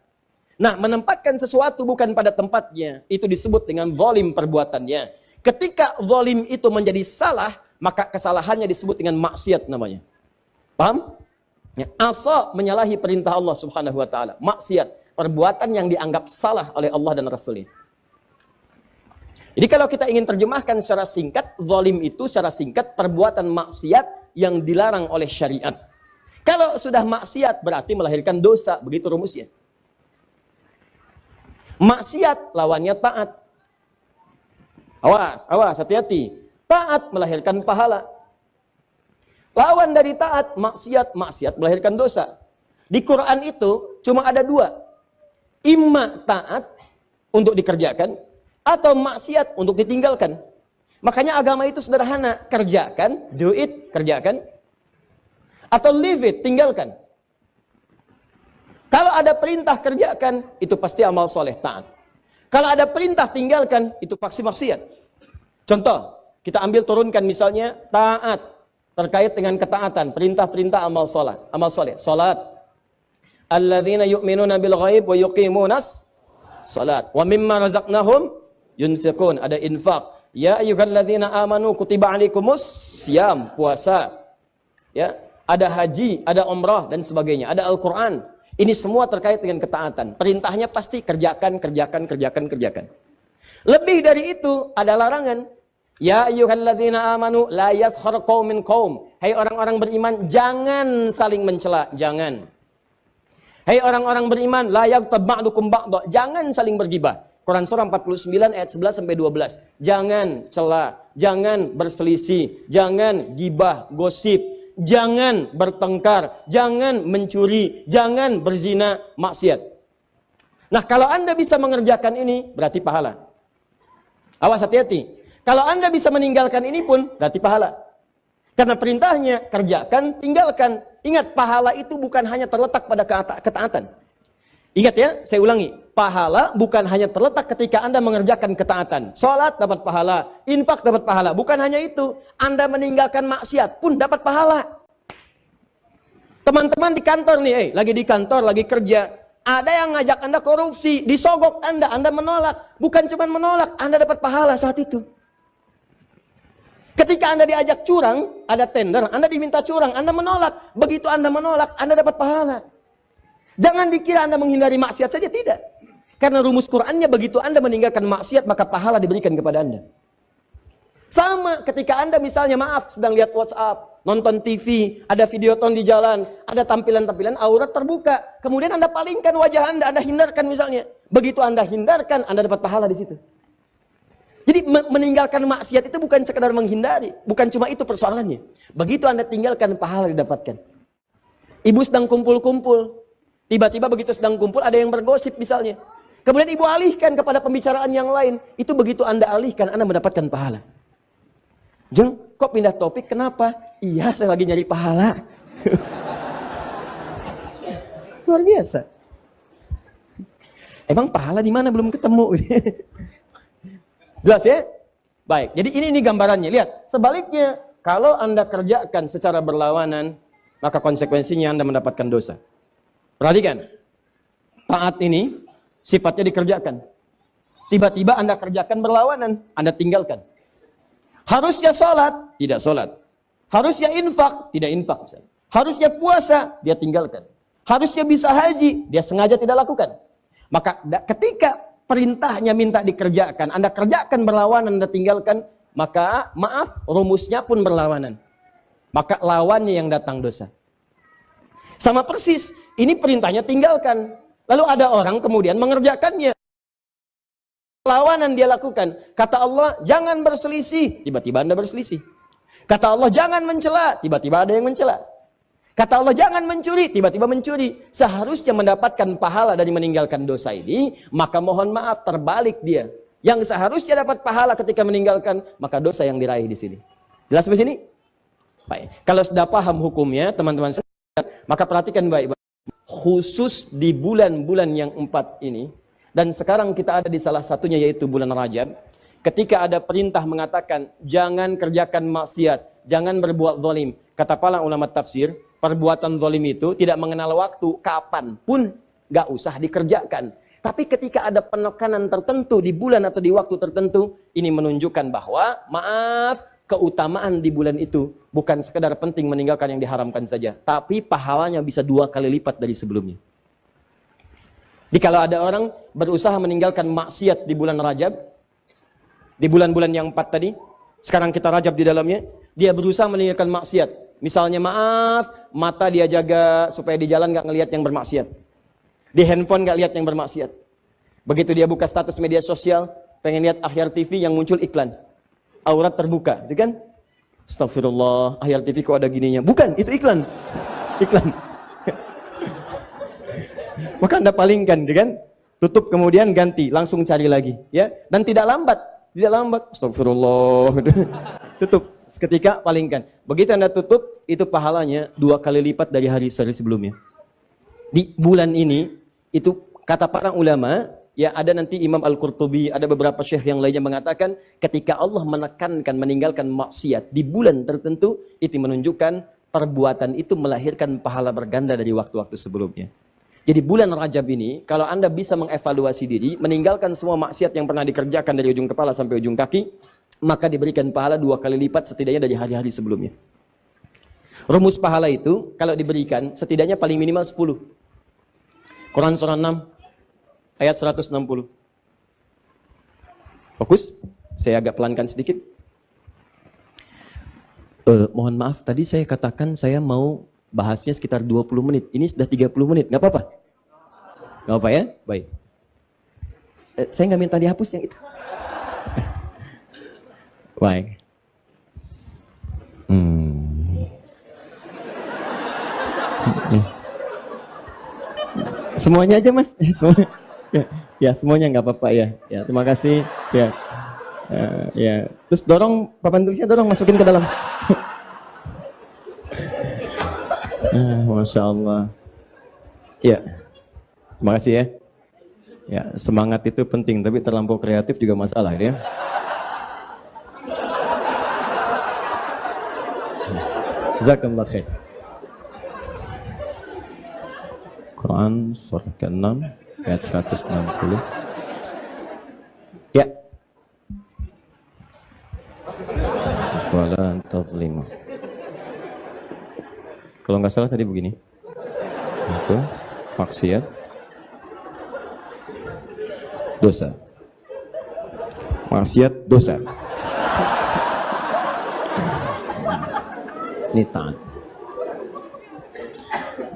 Nah, menempatkan sesuatu bukan pada tempatnya, itu disebut dengan zalim perbuatannya. Ketika zalim itu menjadi salah, maka kesalahannya disebut dengan maksiat namanya. Paham? Ya, asa menyalahi perintah Allah Subhanahu wa taala. Maksiat, perbuatan yang dianggap salah oleh Allah dan Rasulnya. Jadi kalau kita ingin terjemahkan secara singkat, zalim itu secara singkat perbuatan maksiat yang dilarang oleh syariat. Kalau sudah maksiat berarti melahirkan dosa, begitu rumusnya. Maksiat lawannya taat. Awas, hati-hati. Taat melahirkan pahala. Lawan dari taat, maksiat melahirkan dosa. Di Quran itu cuma ada dua. Imma taat untuk dikerjakan, atau maksiat untuk ditinggalkan. Makanya agama itu sederhana. Kerjakan, do it, kerjakan. Atau leave it, tinggalkan. Kalau ada perintah kerjakan, itu pasti amal soleh, taat. Kalau ada perintah tinggalkan, itu pasti maksiat. Contoh, kita ambil turunkan misalnya taat terkait dengan ketaatan, perintah-perintah amal soleh. Salat. Alladzina yu'minuna bil ghaib wa yuqimunas salat. Wa mimma razaqnahum yunfiqun. Ada infak. Ya ayyuhalladzina amanu kutiba alaikumus syiyam, puasa. Ya, ada haji, ada umrah dan sebagainya. Ada Al-Qur'an. Ini semua terkait dengan ketaatan. Perintahnya pasti kerjakan. Lebih dari itu ada larangan. Ya ayyuhalladzina amanu la yaskhar qaumin qaum. Hai orang-orang beriman, jangan saling mencela, jangan. Hai orang-orang beriman, la yaghtab ba'dukum ba'dha. Jangan saling bergibah. Quran surah 49 ayat 11 sampai 12. Jangan cela, jangan berselisih, jangan gibah, gosip, jangan bertengkar, jangan mencuri, jangan berzina, maksiat. Nah, kalau Anda bisa mengerjakan ini, berarti pahala. Awas, hati-hati. Kalau Anda bisa meninggalkan ini pun, berarti pahala. Karena perintahnya, kerjakan, tinggalkan. Ingat, pahala itu bukan hanya terletak pada ketaatan. Ingat ya, saya ulangi. Pahala bukan hanya terletak ketika Anda mengerjakan ketaatan. Sholat dapat pahala, infak dapat pahala. Bukan hanya itu. Anda meninggalkan maksiat pun dapat pahala. Teman-teman di kantor nih, lagi di kantor, lagi kerja. Ada yang ngajak Anda korupsi, disogok Anda menolak. Bukan cuma menolak, Anda dapat pahala saat itu. Ketika Anda diajak curang, ada tender, Anda diminta curang, Anda menolak. Begitu Anda menolak, Anda dapat pahala. Jangan dikira Anda menghindari maksiat saja, tidak. Karena rumus Qur'annya begitu Anda meninggalkan maksiat, maka pahala diberikan kepada Anda. Sama ketika Anda misalnya, maaf, sedang lihat WhatsApp, nonton TV, ada videoton di jalan, ada tampilan-tampilan aurat terbuka. Kemudian Anda palingkan wajah Anda hindarkan misalnya. Begitu Anda hindarkan, Anda dapat pahala di situ. Jadi meninggalkan maksiat itu bukan sekadar menghindari. Bukan cuma itu persoalannya. Begitu Anda tinggalkan, pahala didapatkan. Ibu sedang kumpul-kumpul. Tiba-tiba begitu sedang kumpul, ada yang bergosip misalnya. Kemudian ibu alihkan kepada pembicaraan yang lain. Itu begitu Anda alihkan, Anda mendapatkan pahala. Jeng, kok pindah topik? Kenapa? Iya, saya lagi nyari pahala. Luar biasa. Emang pahala di mana belum ketemu? Jelas ya? Baik. Jadi ini gambarannya. Lihat. Sebaliknya, kalau Anda kerjakan secara berlawanan, maka konsekuensinya Anda mendapatkan dosa. Perhatikan, taat ini sifatnya dikerjakan. Tiba-tiba Anda kerjakan berlawanan, Anda tinggalkan. Harusnya sholat, tidak sholat. Harusnya infak, tidak infak. Misalnya. Harusnya puasa, dia tinggalkan. Harusnya bisa haji, dia sengaja tidak lakukan. Maka ketika perintahnya minta dikerjakan, Anda kerjakan berlawanan, Anda tinggalkan, maka maaf, rumusnya pun berlawanan. Maka lawannya yang datang dosa. Sama persis, ini perintahnya tinggalkan. Lalu ada orang kemudian mengerjakannya. Lawanan dia lakukan. Kata Allah, jangan berselisih. Tiba-tiba Anda berselisih. Kata Allah, jangan mencela. Tiba-tiba ada yang mencela. Kata Allah, jangan mencuri. Tiba-tiba mencuri. Seharusnya mendapatkan pahala dari meninggalkan dosa ini, maka mohon maaf, terbalik dia. Yang seharusnya dapat pahala ketika meninggalkan, maka dosa yang diraih di sini. Jelas di sini? Baik. Kalau sudah paham hukumnya, teman-teman sekalian, maka perhatikan baik-baik. Khusus di bulan-bulan yang 4 ini, dan sekarang kita ada di salah satunya yaitu bulan Rajab, ketika ada perintah mengatakan, jangan kerjakan maksiat, jangan berbuat zalim. Kata para ulama tafsir, perbuatan zalim itu tidak mengenal waktu, kapan pun gak usah dikerjakan. Tapi ketika ada penekanan tertentu di bulan atau di waktu tertentu, ini menunjukkan bahwa, maaf, keutamaan di bulan itu bukan sekedar penting meninggalkan yang diharamkan saja, tapi pahalanya bisa 2 kali lipat dari sebelumnya. Jadi kalau ada orang berusaha meninggalkan maksiat di bulan Rajab, di bulan-bulan yang 4 tadi, sekarang kita Rajab di dalamnya, dia berusaha meninggalkan maksiat. Misalnya maaf, mata dia jaga supaya di jalan gak ngelihat yang bermaksiat. Di handphone gak lihat yang bermaksiat. Begitu dia buka status media sosial, pengen lihat Akhyar TV yang muncul iklan. Aurat terbuka, itu kan? Astagfirullah, Akhyar TV kok ada gininya? Bukan, itu iklan. Iklan. Maka Anda palingkan, itu kan? Tutup kemudian ganti, langsung cari lagi, ya. Dan tidak lambat, Astagfirullah. Tutup, seketika palingkan. Begitu Anda tutup, itu pahalanya 2 kali lipat dari hari sebelumnya. Di bulan ini, itu kata para ulama, ya ada nanti Imam Al-Qurtubi, ada beberapa syekh yang lainnya mengatakan, ketika Allah menekankan meninggalkan maksiat di bulan tertentu, itu menunjukkan perbuatan itu melahirkan pahala berganda dari waktu-waktu sebelumnya. Jadi bulan Rajab ini, kalau Anda bisa mengevaluasi diri, meninggalkan semua maksiat yang pernah dikerjakan dari ujung kepala sampai ujung kaki, maka diberikan pahala 2 kali lipat setidaknya dari hari-hari sebelumnya. Rumus pahala itu, kalau diberikan, setidaknya paling minimal 10. Quran surah 6 ayat 160. Fokus, saya agak pelankan sedikit. Mohon maaf, tadi saya katakan saya mau bahasnya sekitar 20 menit. Ini sudah 30 menit, nggak apa-apa? Nggak apa ya? Baik. Saya nggak minta dihapus yang itu. Baik. Semuanya aja mas, ya semuanya nggak apa-apa ya. Ya terima kasih. Ya, ya. Terus dorong papan tulisnya masukin ke dalam. Masya Allah. Ya, terima kasih ya. Ya semangat itu penting, tapi terlampau kreatif juga masalah ya. Jazakallah khair. Quran surah ke-6 ayat 160. Ya. Fala tazlimu. Kalau nggak salah tadi begini. Itu maksiat, dosa. Maksiat, dosa. Ini taat.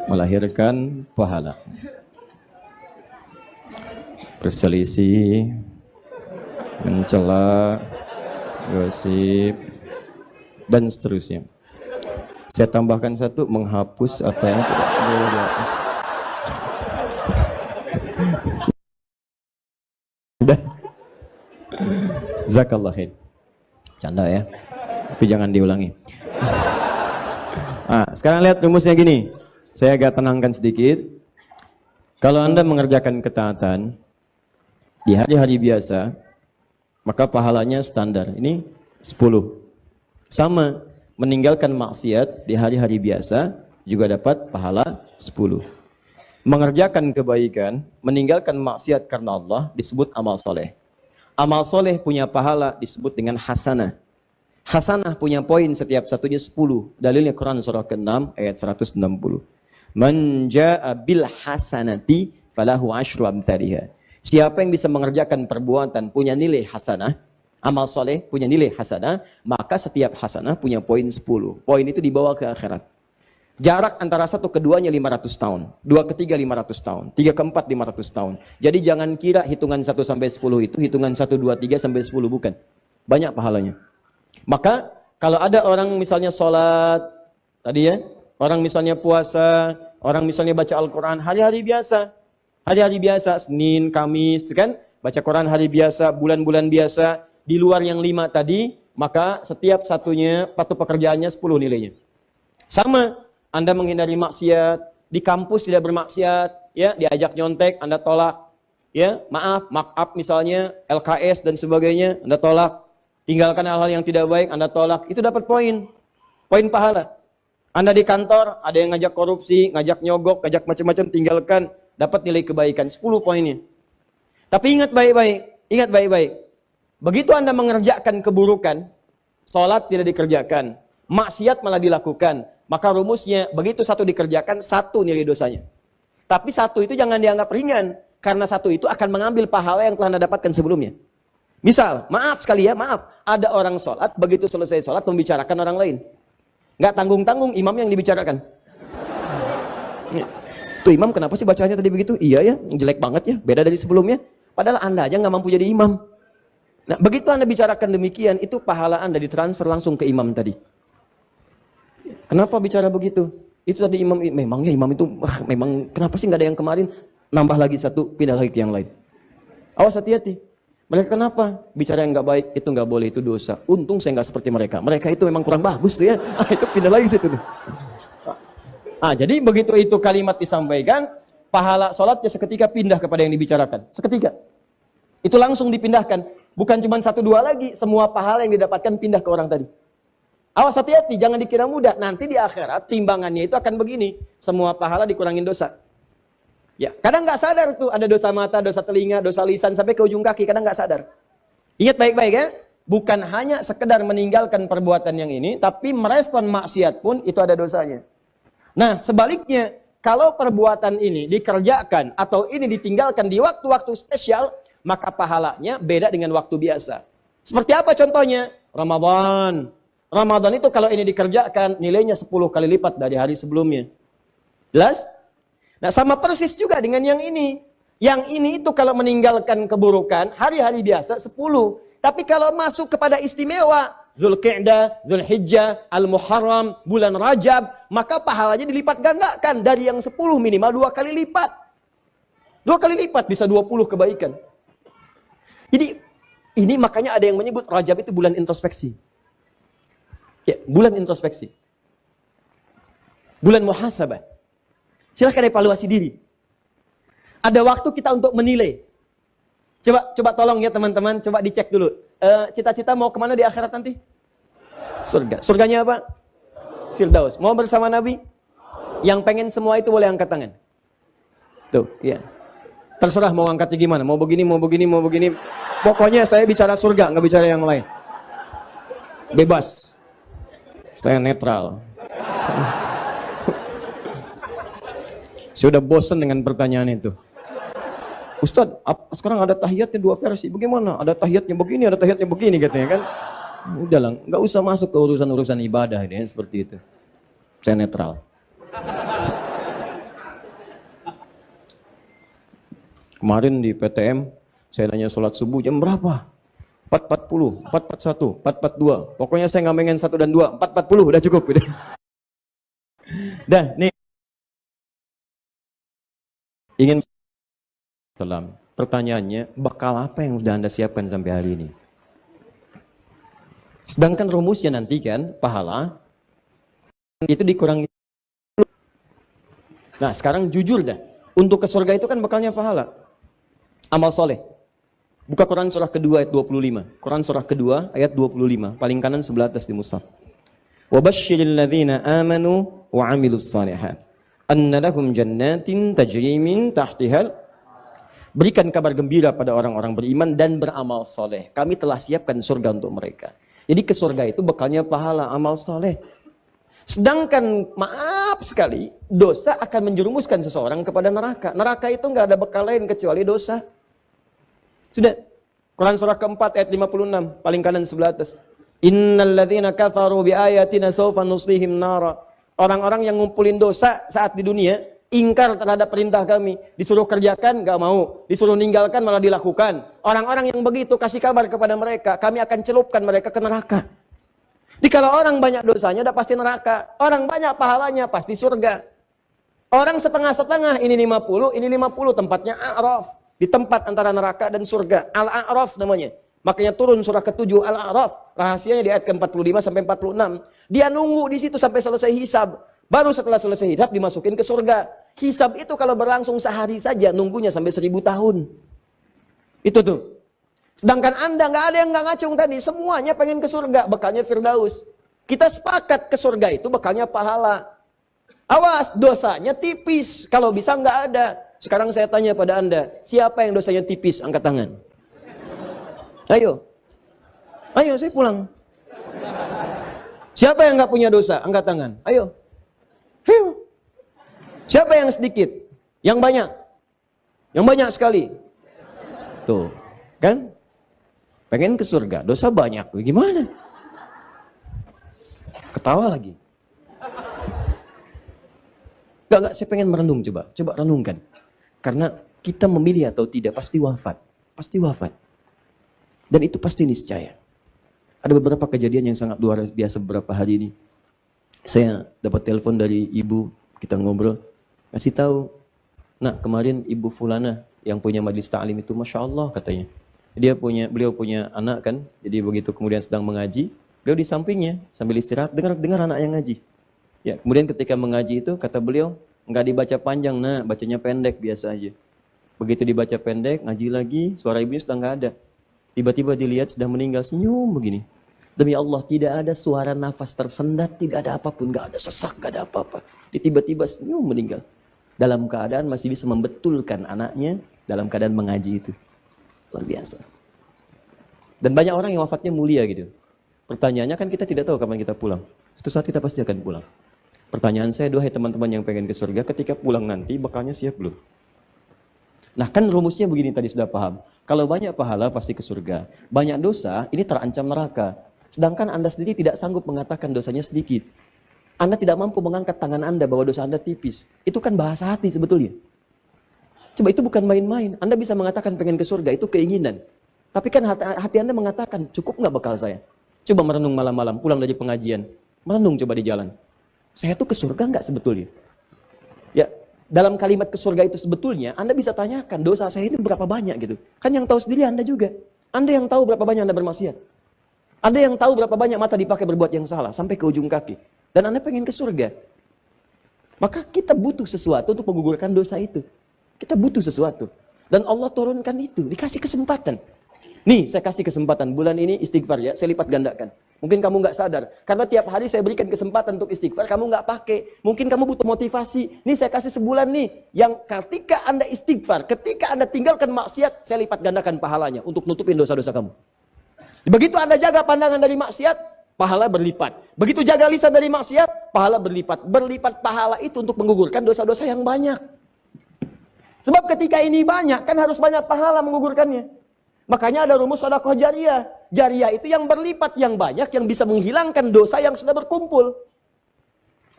Melahirkan pahala. Berselisih, mencela, gosip, dan seterusnya. Saya tambahkan satu, menghapus apa yang tidak boleh dihapus. Sudah. Zakallah khair. Canda ya, tapi jangan diulangi. Sekarang lihat rumusnya gini. Saya agak tenangkan sedikit. Kalau Anda mengerjakan ketaatan di hari-hari biasa, maka pahalanya standar. Ini 10. Sama meninggalkan maksiat di hari-hari biasa juga dapat pahala 10. Mengerjakan kebaikan, meninggalkan maksiat karena Allah disebut amal soleh. Amal soleh punya pahala disebut dengan hasanah. Hasanah punya poin setiap satunya 10. Dalilnya Quran surah ke-6 ayat 160. Man jaa bil hasanati falahu asyru amthaliha. Siapa yang bisa mengerjakan perbuatan punya nilai hasanah, amal soleh punya nilai hasanah, maka setiap hasanah punya poin 10. Poin itu dibawa ke akhirat. Jarak antara satu keduanya 500 tahun, dua ketiga 500 tahun, tiga keempat 500 tahun. Jadi jangan kira hitungan 1 sampai 10 itu hitungan 1, 2, 3 sampai 10, bukan. Banyak pahalanya. Maka kalau ada orang misalnya sholat, tadi ya, orang misalnya puasa, orang misalnya baca Al-Quran, hari-hari biasa, Senin, Kamis, kan? Baca Quran hari biasa, bulan-bulan biasa, di luar yang 5 tadi, maka setiap satunya patuh pekerjaannya 10 nilainya. Sama. Anda menghindari maksiat, di kampus tidak bermaksiat, ya, diajak nyontek, Anda tolak, ya, maaf misalnya, LKS dan sebagainya, Anda tolak, tinggalkan hal-hal yang tidak baik, Anda tolak, itu dapat poin pahala. Anda di kantor, ada yang ngajak korupsi, ngajak nyogok, ngajak macam-macam, tinggalkan, dapat nilai kebaikan, 10 poinnya. Tapi ingat baik-baik, begitu Anda mengerjakan keburukan, sholat tidak dikerjakan, maksiat malah dilakukan, maka rumusnya, begitu satu dikerjakan, 1 nilai dosanya. Tapi 1 itu jangan dianggap ringan, karena 1 itu akan mengambil pahala yang telah Anda dapatkan sebelumnya. Misal, maaf sekali ya, ada orang sholat, begitu selesai sholat, membicarakan orang lain. Nggak tanggung-tanggung, imam yang dibicarakan. Tuh imam kenapa sih bacanya tadi begitu? Iya ya, jelek banget ya, beda dari sebelumnya. Padahal Anda aja nggak mampu jadi imam. Nah, begitu Anda bicarakan demikian, itu pahala Anda ditransfer langsung ke imam tadi. Kenapa bicara begitu? Itu tadi memangnya imam itu, memang kenapa sih nggak ada yang kemarin? Nambah lagi 1, pindah lagi ke yang lain. Awas hati-hati. Mereka kenapa? Bicara yang nggak baik, itu nggak boleh, itu dosa. Untung saya nggak seperti mereka. Mereka itu memang kurang bagus tuh ya. Itu pindah lagi situ. Jadi begitu itu kalimat disampaikan, pahala sholatnya seketika pindah kepada yang dibicarakan. Seketika. Itu langsung dipindahkan. Bukan cuma 1, 2 lagi, semua pahala yang didapatkan pindah ke orang tadi. Awas hati-hati, jangan dikira mudah. Nanti di akhirat timbangannya itu akan begini. Semua pahala dikurangin dosa. Ya, kadang nggak sadar tuh ada dosa mata, dosa telinga, dosa lisan sampai ke ujung kaki. Kadang nggak sadar. Ingat baik-baik ya. Bukan hanya sekedar meninggalkan perbuatan yang ini, tapi merespon maksiat pun itu ada dosanya. Nah, sebaliknya, kalau perbuatan ini dikerjakan atau ini ditinggalkan di waktu-waktu spesial, maka pahalanya beda dengan waktu biasa. Seperti apa contohnya? Ramadan itu kalau ini dikerjakan nilainya 10 kali lipat dari hari sebelumnya. Jelas? Nah, sama persis juga dengan yang ini. Yang ini itu kalau meninggalkan keburukan hari-hari biasa 10. Tapi kalau masuk kepada istimewa Dzulqa'dah, Dzulhijjah, Al-Muharram, bulan Rajab, maka pahalanya dilipat gandakan dari yang 10 minimal 2 kali lipat. 2 kali lipat bisa 20 kebaikan. Jadi ini makanya ada yang menyebut Rajab itu bulan introspeksi. Ya, bulan introspeksi. Bulan muhasabah. Silahkan evaluasi diri. Ada waktu kita untuk menilai. Coba tolong ya teman-teman, coba dicek dulu. Cita-cita mau kemana di akhirat nanti? Surga. Surganya apa? Firdaus. Mau bersama Nabi? Yang pengen semua itu boleh angkat tangan. Tuh, ya. Terserah mau angkatnya gimana. Mau begini. Pokoknya saya bicara surga, nggak bicara yang lain. Bebas. Saya netral. Sudah bosan dengan pertanyaan itu. Ustadz, sekarang ada tahiyatnya 2 versi. Bagaimana? Ada tahiyatnya begini, ada tahiyatnya begini katanya kan. Udahlah, nggak usah masuk ke urusan-urusan ibadah ini seperti itu. Saya netral. Kemarin di PTM, saya nanya sholat subuh jam berapa? 4.40, 4.41, 4.42. Pokoknya saya nggak pengen 1 dan 2, 4.40 udah cukup. Dah, nih. Ingin salam. Pertanyaannya, bekal apa yang sudah Anda siapkan sampai hari ini? Sedangkan rumusnya nanti kan, pahala itu dikurangi. Nah, sekarang jujur dah. Untuk ke surga itu kan bekalnya pahala. Amal soleh. Buka Quran surah kedua ayat 25. Quran surah kedua ayat 25. Paling kanan sebelah atas di mushaf. Wa basyiril ladzina amanu wa 'amilus shalihat anna lahum jannatin tajri min tahtihal. Berikan kabar gembira pada orang-orang beriman dan beramal soleh. Kami telah siapkan surga untuk mereka. Jadi ke surga itu bekalnya pahala amal soleh. Sedangkan maaf sekali, dosa akan menjerumuskan seseorang kepada neraka. Neraka itu nggak ada bekal lain kecuali dosa. Sudah. Quran surah keempat ayat 56, paling kanan sebelah atas. Innal ladzina kafaru bi ayatina sawfa nuslihim nara. Orang-orang yang ngumpulin dosa saat di dunia, ingkar terhadap perintah kami, disuruh kerjakan nggak mau, disuruh ninggalkan malah dilakukan. Orang-orang yang begitu kasih kabar kepada mereka, kami akan celupkan mereka ke neraka. Jadi kalau orang banyak dosanya udah pasti neraka, orang banyak pahalanya pasti surga. Orang setengah-setengah, ini 50, ini 50, tempatnya A'raf. Di tempat antara neraka dan surga, Al-A'raf namanya. Makanya turun surah ke-7 Al-A'raf, rahasianya di ayat ke-45 sampai 46. Dia nunggu di situ sampai selesai hisab. Baru setelah selesai hisab dimasukin ke surga. Hisab itu kalau berlangsung sehari saja, nunggunya sampai 1000 tahun. Itu tuh. Sedangkan Anda nggak ada yang nggak ngacung tadi, semuanya pengen ke surga, bekalnya Firdaus. Kita sepakat ke surga itu bekalnya pahala. Awas, dosanya tipis, kalau bisa nggak ada. Sekarang saya tanya pada Anda, siapa yang dosanya tipis? Angkat tangan. Ayo. Ayo, saya pulang. Siapa yang nggak punya dosa? Angkat tangan. Ayo. Ayo. Siapa yang sedikit? Yang banyak? Yang banyak sekali. Tuh, kan? Pengen ke surga, dosa banyak. Gimana? Ketawa lagi. Enggak, saya pengen merenung coba renungkan. Karena kita memilih atau tidak pasti wafat. Pasti wafat. Dan itu pasti niscaya. Ada beberapa kejadian yang sangat luar biasa beberapa hari ini. Saya dapat telepon dari ibu, kita ngobrol. Kasih tahu, nak kemarin ibu fulana yang punya majlis ta'lim itu Masya Allah katanya. Beliau punya anak kan, jadi begitu kemudian sedang mengaji, beliau di sampingnya sambil istirahat, dengar anak yang ngaji. Ya, kemudian ketika mengaji itu kata beliau, enggak dibaca panjang, nah bacanya pendek biasa aja. Begitu dibaca pendek, ngaji lagi, suara ibunya sudah enggak ada. Tiba-tiba dilihat sudah meninggal, senyum begini. Demi Allah, tidak ada suara nafas tersendat, tidak ada apapun, enggak ada sesak, enggak ada apa-apa. Tiba-tiba senyum meninggal. Dalam keadaan masih bisa membetulkan anaknya dalam keadaan mengaji itu. Luar biasa. Dan banyak orang yang wafatnya mulia gitu. Pertanyaannya kan kita tidak tahu kapan kita pulang. Suatu saat kita pasti akan pulang. Pertanyaan saya, duhai teman-teman yang pengen ke surga, ketika pulang nanti bekalnya siap belum? Nah kan rumusnya begini tadi sudah paham. Kalau banyak pahala pasti ke surga. Banyak dosa ini terancam neraka. Sedangkan Anda sendiri tidak sanggup mengatakan dosanya sedikit. Anda tidak mampu mengangkat tangan Anda bahwa dosa Anda tipis. Itu kan bahasa hati sebetulnya. Coba itu bukan main-main. Anda bisa mengatakan pengen ke surga, itu keinginan. Tapi kan hati Anda mengatakan, cukup nggak bekal saya? Coba merenung malam-malam, pulang dari pengajian. Merenung coba di jalan. Saya tuh ke surga nggak sebetulnya? Ya, dalam kalimat ke surga itu sebetulnya, Anda bisa tanyakan, dosa saya ini berapa banyak gitu. Kan yang tahu sendiri Anda juga. Anda yang tahu berapa banyak Anda bermaksiat. Anda yang tahu berapa banyak mata dipakai berbuat yang salah, sampai ke ujung kaki. Dan Anda pengen ke surga. Maka kita butuh sesuatu untuk menggugurkan dosa itu. Kita butuh sesuatu. Dan Allah turunkan itu, dikasih kesempatan. Nih, saya kasih kesempatan, bulan ini istighfar ya, saya lipat gandakan. Mungkin kamu nggak sadar, karena tiap hari saya berikan kesempatan untuk istighfar, kamu nggak pakai. Mungkin kamu butuh motivasi. Nih saya kasih sebulan nih, yang ketika Anda istighfar, ketika Anda tinggalkan maksiat, saya lipat gandakan pahalanya untuk nutupin dosa-dosa kamu. Begitu Anda jaga pandangan dari maksiat, pahala berlipat. Begitu jaga lisan dari maksiat, pahala berlipat. Berlipat pahala itu untuk menggugurkan dosa-dosa yang banyak. Sebab ketika ini banyak, kan harus banyak pahala menggugurkannya. Makanya ada rumus sedekah jariyah. Jariyah itu yang berlipat, yang banyak, yang bisa menghilangkan dosa yang sudah berkumpul.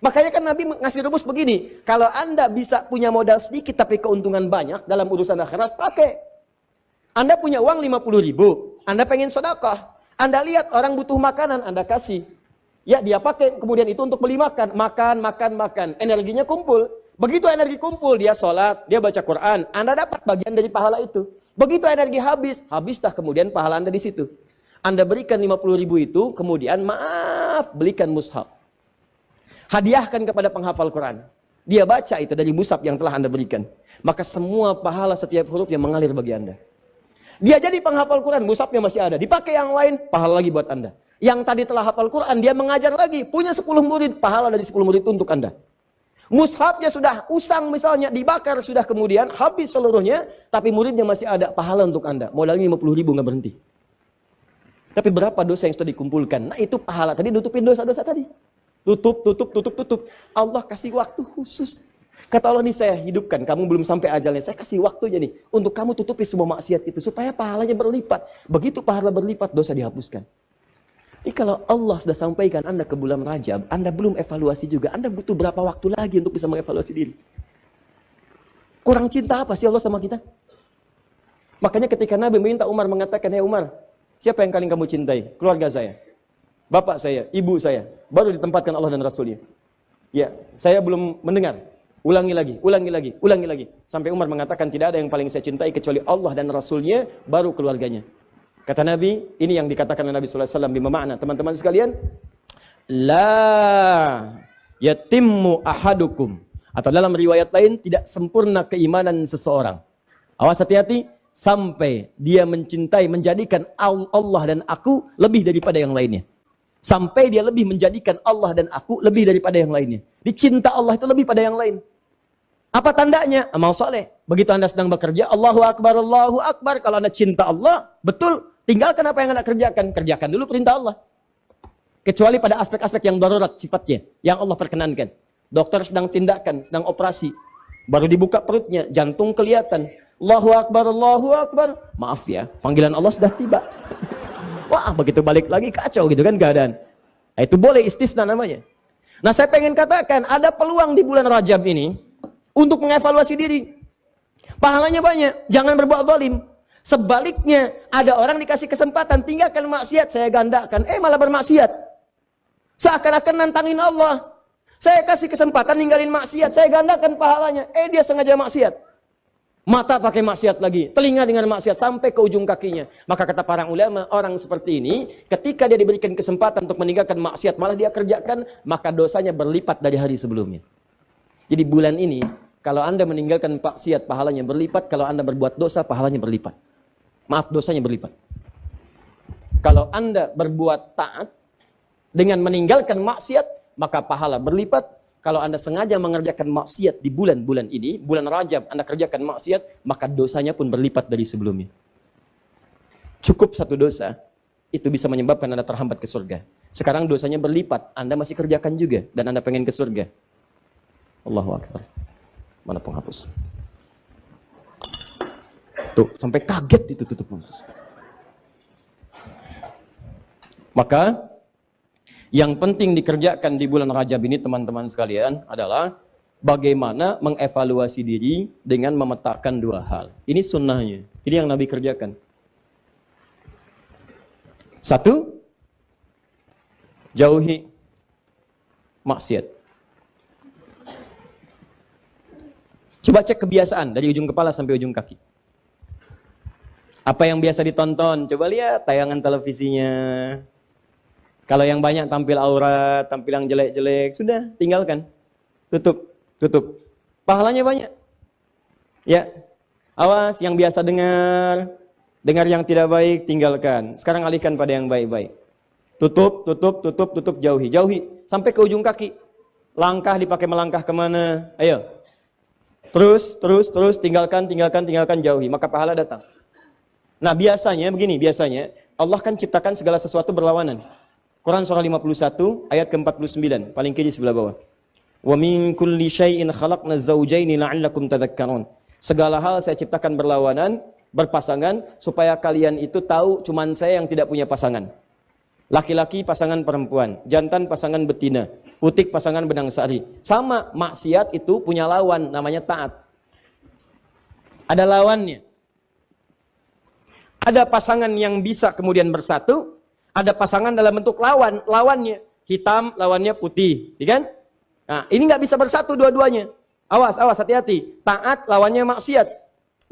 Makanya kan Nabi ngasih rumus begini, kalau Anda bisa punya modal sedikit tapi keuntungan banyak dalam urusan akhirat, pakai. Anda punya uang 50.000, Anda pengen sedekah. Anda lihat orang butuh makanan, Anda kasih. Ya, dia pakai kemudian itu untuk beli makan. Makan. Energinya kumpul. Begitu energi kumpul, dia sholat, dia baca Quran. Anda dapat bagian dari pahala itu. Begitu energi habislah kemudian pahala Anda di situ. Anda berikan 50.000 itu, kemudian belikan mushaf. Hadiahkan kepada penghafal Quran. Dia baca itu dari mushaf yang telah Anda berikan. Maka semua pahala setiap huruf yang mengalir bagi Anda. Dia jadi penghafal Quran, mushafnya masih ada. Dipakai yang lain, pahala lagi buat Anda. Yang tadi telah hafal Quran, dia mengajar lagi. Punya 10 murid, pahala dari 10 murid itu untuk Anda. Mushafnya sudah usang misalnya, dibakar sudah kemudian, habis seluruhnya, tapi muridnya masih ada, pahala untuk Anda. Modalnya 50.000 nggak berhenti. Tapi berapa dosa yang sudah dikumpulkan? Nah itu pahala. Tadi nutupin dosa-dosa tadi. Tutup. Allah kasih waktu khusus. Kata Allah, nih saya hidupkan, kamu belum sampai ajalnya, saya kasih waktunya nih, untuk kamu tutupi semua maksiat itu, supaya pahalanya berlipat. Begitu pahala berlipat, dosa dihapuskan. Jadi kalau Allah sudah sampaikan Anda ke bulan Rajab, Anda belum evaluasi juga, Anda butuh berapa waktu lagi untuk bisa mengevaluasi diri? Kurang cinta apa sih Allah sama kita? Makanya ketika Nabi meminta Umar mengatakan, "Hei Umar, siapa yang paling kamu cintai? Keluarga saya, bapak saya, ibu saya." Baru ditempatkan Allah dan Rasulnya. Ya, saya belum mendengar. Ulangi lagi. Sampai Umar mengatakan tidak ada yang paling saya cintai kecuali Allah dan Rasulnya, baru keluarganya. Kata Nabi, ini yang dikatakan oleh Nabi SAW bima makna. Teman-teman sekalian, la yatimmu ahadukum. Atau dalam riwayat lain, tidak sempurna keimanan seseorang. Awas hati-hati, sampai dia mencintai, menjadikan Allah dan aku lebih daripada yang lainnya. Sampai dia lebih menjadikan Allah dan aku lebih daripada yang lainnya. Dicinta Allah itu lebih pada yang lain. Apa tandanya? Amal soleh. Begitu Anda sedang bekerja, Allahu Akbar, Allahu Akbar. Kalau Anda cinta Allah, betul. Tinggalkan apa yang Anda kerjakan. Kerjakan dulu perintah Allah. Kecuali pada aspek-aspek yang darurat sifatnya, yang Allah perkenankan. Dokter sedang tindakan, sedang operasi. Baru dibuka perutnya, jantung kelihatan. Allahu Akbar, Allahu Akbar. Maaf ya, panggilan Allah sudah tiba. Wah, begitu balik lagi kacau gitu kan keadaan. Nah, itu boleh istisna namanya. Nah, saya pengen katakan, ada peluang di bulan Rajab ini untuk mengevaluasi diri. Pahalanya banyak, jangan berbuat zalim. Sebaliknya, ada orang dikasih kesempatan, tinggalkan maksiat, saya gandakan, malah bermaksiat. Seakan-akan nantangin Allah. Saya kasih kesempatan ninggalin maksiat, saya gandakan pahalanya. Dia sengaja maksiat. Mata pakai maksiat lagi, telinga dengan maksiat, sampai ke ujung kakinya. Maka kata para ulama, orang seperti ini, ketika dia diberikan kesempatan untuk meninggalkan maksiat, malah dia kerjakan, maka dosanya berlipat dari hari sebelumnya. Jadi bulan ini, kalau Anda meninggalkan maksiat, pahalanya berlipat. Kalau Anda berbuat dosa, pahalanya berlipat. Maaf, dosanya berlipat. Kalau Anda berbuat taat dengan meninggalkan maksiat, maka pahala berlipat. Kalau Anda sengaja mengerjakan maksiat di bulan-bulan ini, bulan Rajab Anda kerjakan maksiat, maka dosanya pun berlipat dari sebelumnya. Cukup satu dosa, itu bisa menyebabkan Anda terhambat ke surga. Sekarang dosanya berlipat, Anda masih kerjakan juga, dan Anda pengen ke surga. Allahu Akbar. Mana penghapus? Tuh, sampai kaget itu tutup khusus. Maka yang penting dikerjakan di bulan Rajab ini teman-teman sekalian adalah bagaimana mengevaluasi diri dengan memetakan dua hal. Ini sunnahnya. Ini yang Nabi kerjakan. Satu, jauhi maksiat. Coba cek kebiasaan dari ujung kepala sampai ujung kaki. Apa yang biasa ditonton? Coba lihat tayangan televisinya. Kalau yang banyak tampil aurat, tampil yang jelek-jelek, sudah tinggalkan. Tutup. Pahalanya banyak. Ya. Awas yang biasa dengar yang tidak baik, tinggalkan. Sekarang alihkan pada yang baik-baik. Tutup, jauhi. Sampai ke ujung kaki. Langkah dipakai melangkah kemana? Ayo. Terus, tinggalkan, jauhi. Maka pahala datang. Nah biasanya, Allah kan ciptakan segala sesuatu berlawanan. Quran surah 51 ayat ke-49 paling kiri sebelah bawah. Wa min kulli syai'in khalaqna zawjaini la'allakum tadhakkarun. Segala hal saya ciptakan berlawanan, berpasangan supaya kalian itu tahu cuman saya yang tidak punya pasangan. Laki-laki pasangan perempuan, jantan pasangan betina, putik pasangan benang sari. Sama maksiat itu punya lawan namanya taat. Ada lawannya. Ada pasangan yang bisa kemudian bersatu. Ada pasangan dalam bentuk lawannya hitam, lawannya putih, ya kan? Nah, ini nggak bisa bersatu dua-duanya. Awas, hati-hati. Taat lawannya maksiat.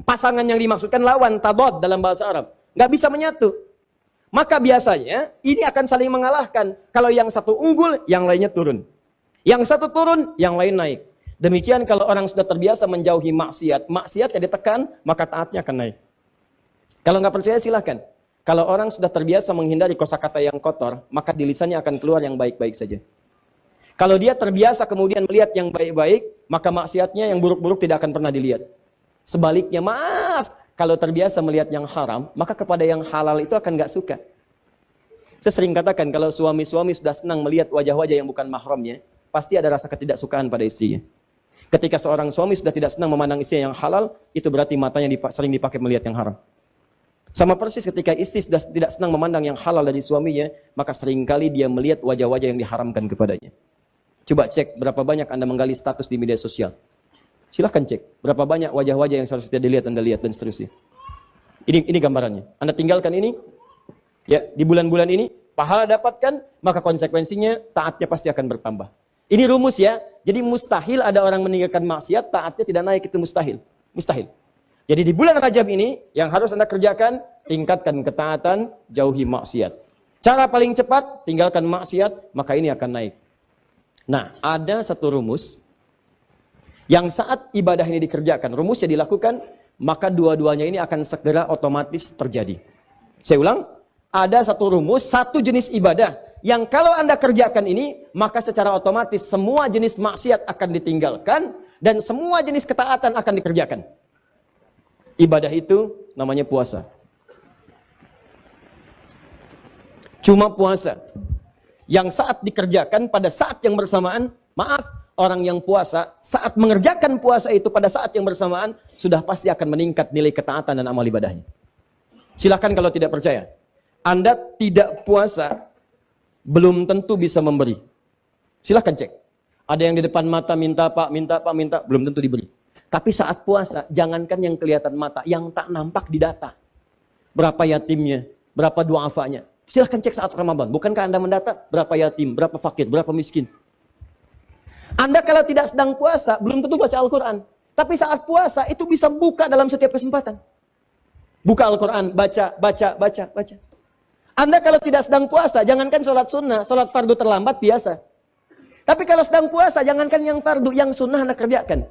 Pasangan yang dimaksudkan lawan, tadad dalam bahasa Arab. Nggak bisa menyatu. Maka biasanya ini akan saling mengalahkan. Kalau yang satu unggul, yang lainnya turun. Yang satu turun, yang lain naik. Demikian kalau orang sudah terbiasa menjauhi maksiat yang ditekan, maka taatnya akan naik. Kalau nggak percaya silahkan. Kalau orang sudah terbiasa menghindari kosakata yang kotor, maka di lisannya akan keluar yang baik-baik saja. Kalau dia terbiasa kemudian melihat yang baik-baik, maka maksiatnya yang buruk-buruk tidak akan pernah dilihat. Sebaliknya, maaf, kalau terbiasa melihat yang haram, maka kepada yang halal itu akan gak suka. Saya sering katakan, kalau suami-suami sudah senang melihat wajah-wajah yang bukan mahramnya, pasti ada rasa ketidaksukaan pada istrinya. Ketika seorang suami sudah tidak senang memandang istrinya yang halal, itu berarti matanya sering dipakai melihat yang haram. Sama persis ketika istri sudah tidak senang memandang yang halal dari suaminya, maka seringkali dia melihat wajah-wajah yang diharamkan kepadanya. Coba cek berapa banyak Anda menggali status di media sosial. Silahkan cek berapa banyak wajah-wajah yang seharusnya dilihat Anda lihat dan seterusnya. Ini gambarannya. Anda tinggalkan ini, ya di bulan-bulan ini pahala dapatkan, maka konsekuensinya taatnya pasti akan bertambah. Ini rumus ya. Jadi mustahil ada orang meninggalkan maksiat, taatnya tidak naik, itu mustahil. Mustahil. Jadi di bulan Rajab ini, yang harus Anda kerjakan, tingkatkan ketaatan, jauhi maksiat. Cara paling cepat, tinggalkan maksiat, maka ini akan naik. Nah, ada satu rumus, yang saat ibadah ini dikerjakan, rumusnya dilakukan, maka dua-duanya ini akan segera otomatis terjadi. Saya ulang, ada satu rumus, satu jenis ibadah, yang kalau Anda kerjakan ini, maka secara otomatis semua jenis maksiat akan ditinggalkan, dan semua jenis ketaatan akan dikerjakan. Ibadah itu namanya puasa. Cuma puasa. Yang saat dikerjakan pada saat yang bersamaan, maaf, orang yang puasa, saat mengerjakan puasa itu pada saat yang bersamaan, sudah pasti akan meningkat nilai ketaatan dan amal ibadahnya. Silahkan kalau tidak percaya. Anda tidak puasa, belum tentu bisa memberi. Silahkan cek. Ada yang di depan mata minta pak, belum tentu diberi. Tapi saat puasa, jangankan yang kelihatan mata, yang tak nampak di data. Berapa yatimnya, berapa du'afanya. Silahkan cek saat Ramadan. Bukankah Anda mendata berapa yatim, berapa fakir, berapa miskin. Anda kalau tidak sedang puasa, belum tentu baca Al-Quran. Tapi saat puasa, itu bisa buka dalam setiap kesempatan. Buka Al-Quran, baca. Anda kalau tidak sedang puasa, jangankan sholat sunnah, sholat fardu terlambat biasa. Tapi kalau sedang puasa, jangankan yang fardu, yang sunnah Anda kerjakan.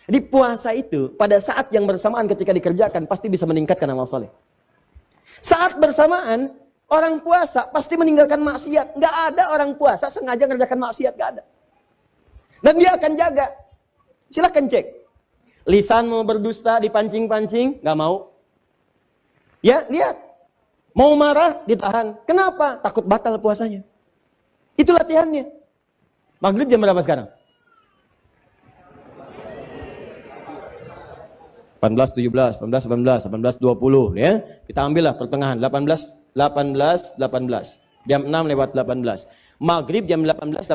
Di puasa itu, pada saat yang bersamaan ketika dikerjakan, pasti bisa meningkatkan amal soleh. Saat bersamaan, orang puasa pasti meninggalkan maksiat. Nggak ada orang puasa sengaja mengerjakan maksiat, nggak ada. Dan dia akan jaga. Silahkan cek. Lisan mau berdusta, dipancing-pancing, nggak mau. Ya, lihat. Mau marah, ditahan. Kenapa? Takut batal puasanya. Itu latihannya. Maghrib jam berapa sekarang? 18, 17, 18, 19, 20 ya. Kita ambillah pertengahan 18. Jam 6 lewat 18. Maghrib jam 18.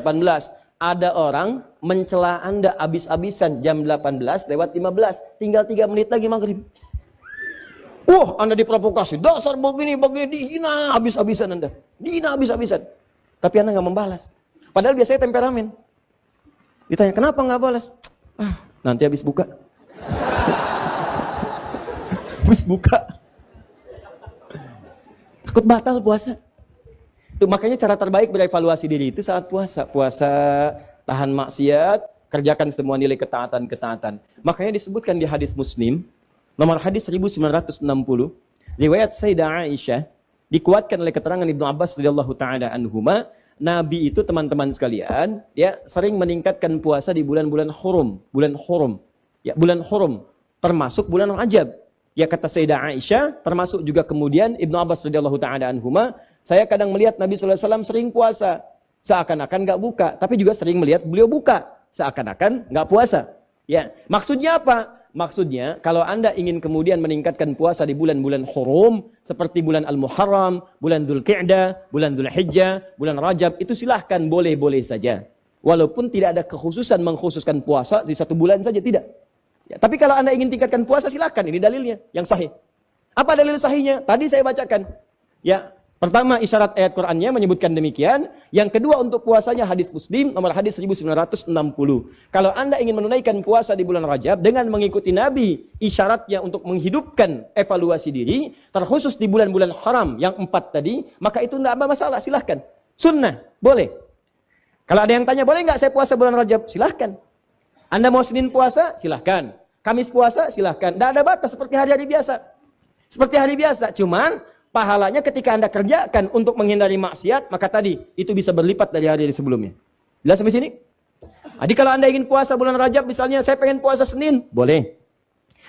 Ada orang mencela Anda habis-habisan jam 18 lewat 15. Tinggal 3 menit lagi maghrib. Wah, Anda diprovokasi. Dasar begini, dihina habis-habisan Anda. Dihina habis-habisan. Tapi Anda nggak membalas. Padahal biasanya temperamen. Ditanya, kenapa nggak balas? Nanti habis buka. Habis buka. Takut batal puasa. Itu makanya cara terbaik berevaluasi diri itu saat puasa. Puasa, tahan maksiat, kerjakan semua nilai ketaatan-ketaatan. Makanya disebutkan di hadis Muslim, nomor hadis 1960, riwayat Sayyidah Aisyah, dikuatkan oleh keterangan Ibnu Abbas radhiyallahu taala anhuma, Nabi itu teman-teman sekalian, ya sering meningkatkan puasa di bulan-bulan hurum, ya bulan hurum, termasuk bulan Rajab. Ya kata Sayyidah Aisyah, termasuk juga kemudian Ibnu Abbas radhiyallahu taala anhuma, saya kadang melihat Nabi sallallahu alaihi wasallam sering puasa, seakan-akan enggak buka, tapi juga sering melihat beliau buka, seakan-akan enggak puasa. Ya, maksudnya apa? Maksudnya, kalau Anda ingin kemudian meningkatkan puasa di bulan-bulan hurum, seperti bulan Al-Muharram, bulan Dzulqa'dah, bulan Dzulhijjah, bulan Rajab, itu silahkan, boleh-boleh saja. Walaupun tidak ada kekhususan mengkhususkan puasa di satu bulan saja, tidak. Ya, tapi kalau Anda ingin tingkatkan puasa, silahkan, ini dalilnya, yang sahih. Apa dalil sahihnya? Tadi saya bacakan. Ya, pertama isyarat ayat Qur'annya menyebutkan demikian. Yang kedua untuk puasanya hadis Muslim nomor hadis 1960. Kalau Anda ingin menunaikan puasa di bulan Rajab dengan mengikuti Nabi, isyaratnya untuk menghidupkan evaluasi diri, terkhusus di bulan-bulan haram yang 4 tadi, maka itu tidak ada masalah, silahkan. Sunnah, boleh. Kalau ada yang tanya, boleh nggak saya puasa bulan Rajab? Silahkan. Anda mau Senin puasa? Silahkan. Kamis puasa? Silahkan. Tidak ada batas seperti hari-hari biasa. Seperti hari biasa, cuman pahalanya ketika Anda kerjakan untuk menghindari maksiat, maka tadi itu bisa berlipat dari hari sebelumnya. Jelas sampai sini? Jadi kalau Anda ingin puasa bulan Rajab, misalnya saya pengen puasa Senin, boleh.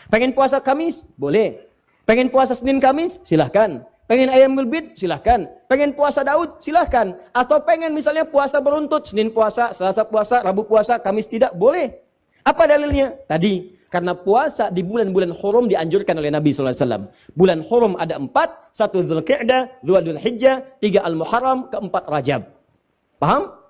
Pengen puasa Kamis, boleh. Pengen puasa Senin Kamis, silahkan. Pengen Ayyamul Bid, silahkan. Pengen puasa Daud, silahkan. Atau pengen misalnya puasa beruntut, Senin puasa, Selasa puasa, Rabu puasa, Kamis tidak, boleh. Apa dalilnya? Tadi, karena puasa di bulan-bulan hurum dianjurkan oleh Nabi SAW. Bulan hurum ada 4, 1 Dzulqa'dah, 2 Dzulhijjah, 3 Al-Muharram, 4 Rajab. Paham?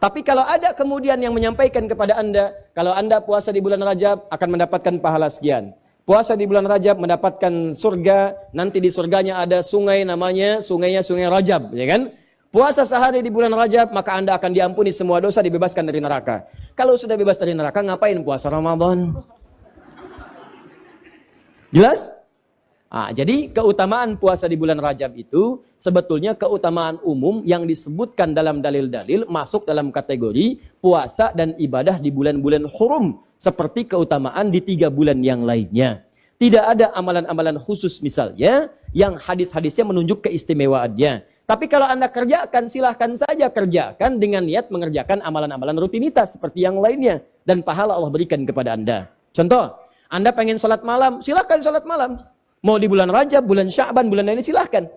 Tapi kalau ada kemudian yang menyampaikan kepada Anda, kalau Anda puasa di bulan Rajab akan mendapatkan pahala sekian. Puasa di bulan Rajab mendapatkan surga, nanti di surganya ada sungai namanya, sungainya Sungai Rajab, ya kan? Puasa sehari di bulan Rajab, maka Anda akan diampuni semua dosa, dibebaskan dari neraka. Kalau sudah bebas dari neraka, ngapain puasa Ramadan? Jelas? Jadi keutamaan puasa di bulan Rajab itu sebetulnya keutamaan umum yang disebutkan dalam dalil-dalil masuk dalam kategori puasa dan ibadah di bulan-bulan hurum. Seperti keutamaan di 3 bulan yang lainnya. Tidak ada amalan-amalan khusus misalnya yang hadis-hadisnya menunjuk keistimewaannya. Tapi kalau Anda kerjakan, silahkan saja kerjakan dengan niat mengerjakan amalan-amalan rutinitas seperti yang lainnya. Dan pahala Allah berikan kepada Anda. Contoh, Anda pengen sholat malam, silahkan sholat malam. Mau di bulan Rajab, bulan Sya'ban, bulan lainnya silahkan.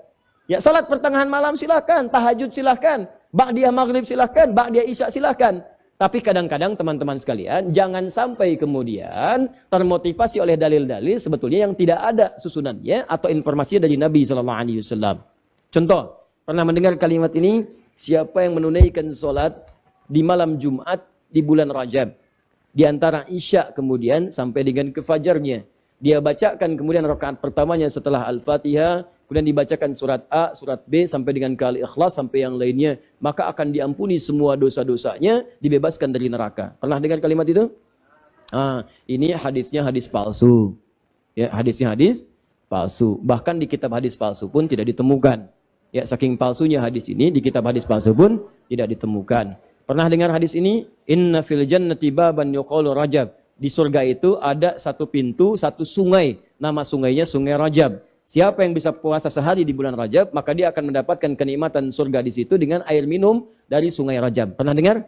Ya, sholat pertengahan malam silahkan, tahajud silahkan, ba'diyah maghrib silahkan, ba'diyah isya silahkan. Tapi kadang-kadang teman-teman sekalian, jangan sampai kemudian termotivasi oleh dalil-dalil sebetulnya yang tidak ada susunannya atau informasinya dari Nabi SAW. Contoh, pernah mendengar kalimat ini, siapa yang menunaikan sholat di malam Jumat di bulan Rajab, di antara isya kemudian sampai dengan ke fajarnya, dia bacakan kemudian rakaat pertamanya setelah Al-Fatihah, kemudian dibacakan surat A, surat B, sampai dengan ke Al-Ikhlas, sampai yang lainnya, maka akan diampuni semua dosa-dosanya, dibebaskan dari neraka. Pernah dengar kalimat itu? Ini hadisnya hadis palsu. Ya, hadisnya hadis palsu. Bahkan di kitab hadis palsu pun tidak ditemukan. Ya, saking palsunya hadis ini, di kitab hadis palsu pun tidak ditemukan. Pernah dengar hadis ini? Inna fil jannati baban yuqalu Rajab. Di surga itu ada satu pintu, satu sungai. Nama sungainya Sungai Rajab. Siapa yang bisa puasa sehari di bulan Rajab, maka dia akan mendapatkan kenikmatan surga di situ dengan air minum dari Sungai Rajab. Pernah dengar?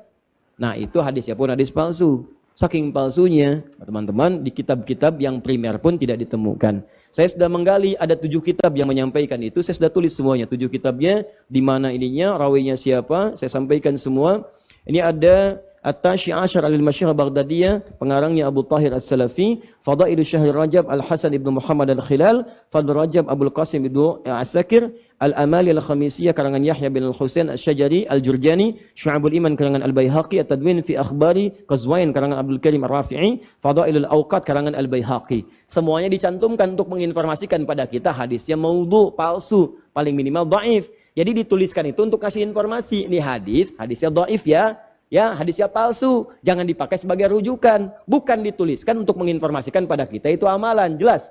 Nah, itu hadisnya pun hadis palsu. Saking palsunya, teman-teman, di kitab-kitab yang primer pun tidak ditemukan. Saya sudah menggali, ada 7 kitab yang menyampaikan itu. Saya sudah tulis semuanya, 7 kitabnya, di mana ininya, rawinya siapa, saya sampaikan semua. Ini ada At-Tashi Ashar al-Masyhur Baghdadiyah, pengarangnya Abu Tahir As-Salafi, Fadailu Syahr Rajab Al-Hasan ibn Muhammad Al-Khilal, Fadl Rajab Abdul Qasim ibn Asakir, Al-Amali Al-Khamisiyah karangan Yahya bin Al-Husain Al-Syajari, Al-Jurjani, Syu'abul Iman karangan Al-Baihaqi, At-Tadwin fi Akhbari Qazwain karangan Abdul Karim Ar-Rafi'i, Fadailul Awqat karangan Al-Baihaqi. Semuanya dicantumkan untuk menginformasikan pada kita hadisnya maudhu, palsu, paling minimal dhaif. Jadi dituliskan itu untuk kasih informasi. Ini hadisnya dhaif ya. Ya, hadisnya palsu, jangan dipakai sebagai rujukan. Bukan dituliskan untuk menginformasikan pada kita itu amalan, jelas.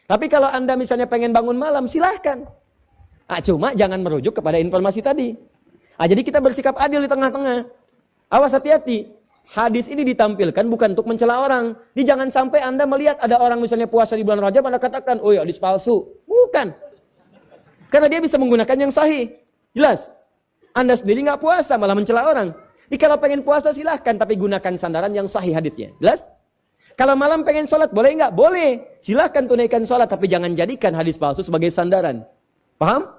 Tapi kalau Anda misalnya pengen bangun malam, silahkan. Cuma jangan merujuk kepada informasi tadi. Jadi kita bersikap adil di tengah-tengah. Awas hati-hati. Hadis ini ditampilkan bukan untuk mencela orang. Jadi jangan sampai Anda melihat ada orang misalnya puasa di bulan Rajab, Anda katakan, oh ya hadis palsu. Bukan. Karena dia bisa menggunakan yang sahih. Jelas. Anda sendiri nggak puasa, malah mencela orang. Jadi kalau pengen puasa silahkan, tapi gunakan sandaran yang sahih hadisnya. Jelas? Kalau malam pengen sholat, boleh nggak? Boleh. Silahkan tunaikan sholat, tapi jangan jadikan hadis palsu sebagai sandaran. Paham?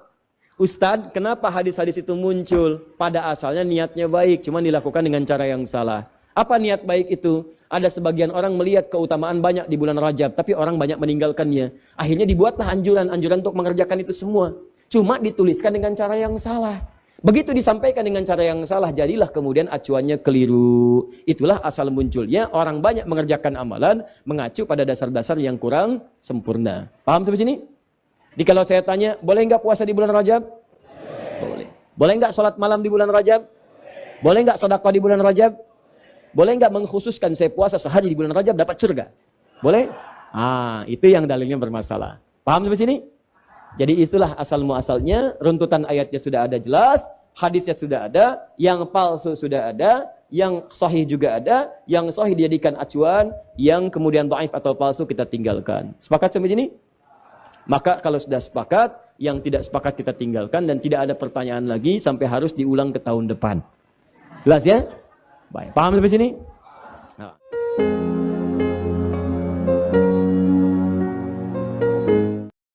Ustadz, kenapa hadis-hadis itu muncul? Pada asalnya niatnya baik, cuma dilakukan dengan cara yang salah. Apa niat baik itu? Ada sebagian orang melihat keutamaan banyak di bulan Rajab, tapi orang banyak meninggalkannya. Akhirnya dibuatlah anjuran-anjuran untuk mengerjakan itu semua. Cuma dituliskan dengan cara yang salah. Begitu disampaikan dengan cara yang salah, jadilah kemudian acuannya keliru. Itulah asal munculnya orang banyak mengerjakan amalan mengacu pada dasar-dasar yang kurang sempurna. Paham sampai sini? Jadi kalau saya tanya, boleh nggak puasa di bulan Rajab? Boleh. Boleh nggak sholat malam di bulan Rajab? Boleh nggak sedekah di bulan Rajab? Boleh nggak mengkhususkan saya puasa sehari di bulan Rajab dapat surga? Boleh? Itu yang dalilnya bermasalah. Paham sampai sini? Jadi itulah asal muasalnya, runtutan ayatnya sudah ada jelas, hadisnya sudah ada, yang palsu sudah ada, yang sahih juga ada, yang sahih dijadikan acuan, yang kemudian dhaif atau palsu kita tinggalkan. Sepakat sampai sini? Maka kalau sudah sepakat, yang tidak sepakat kita tinggalkan dan tidak ada pertanyaan lagi sampai harus diulang ke tahun depan. Jelas ya? Baik, paham sampai sini? Nah.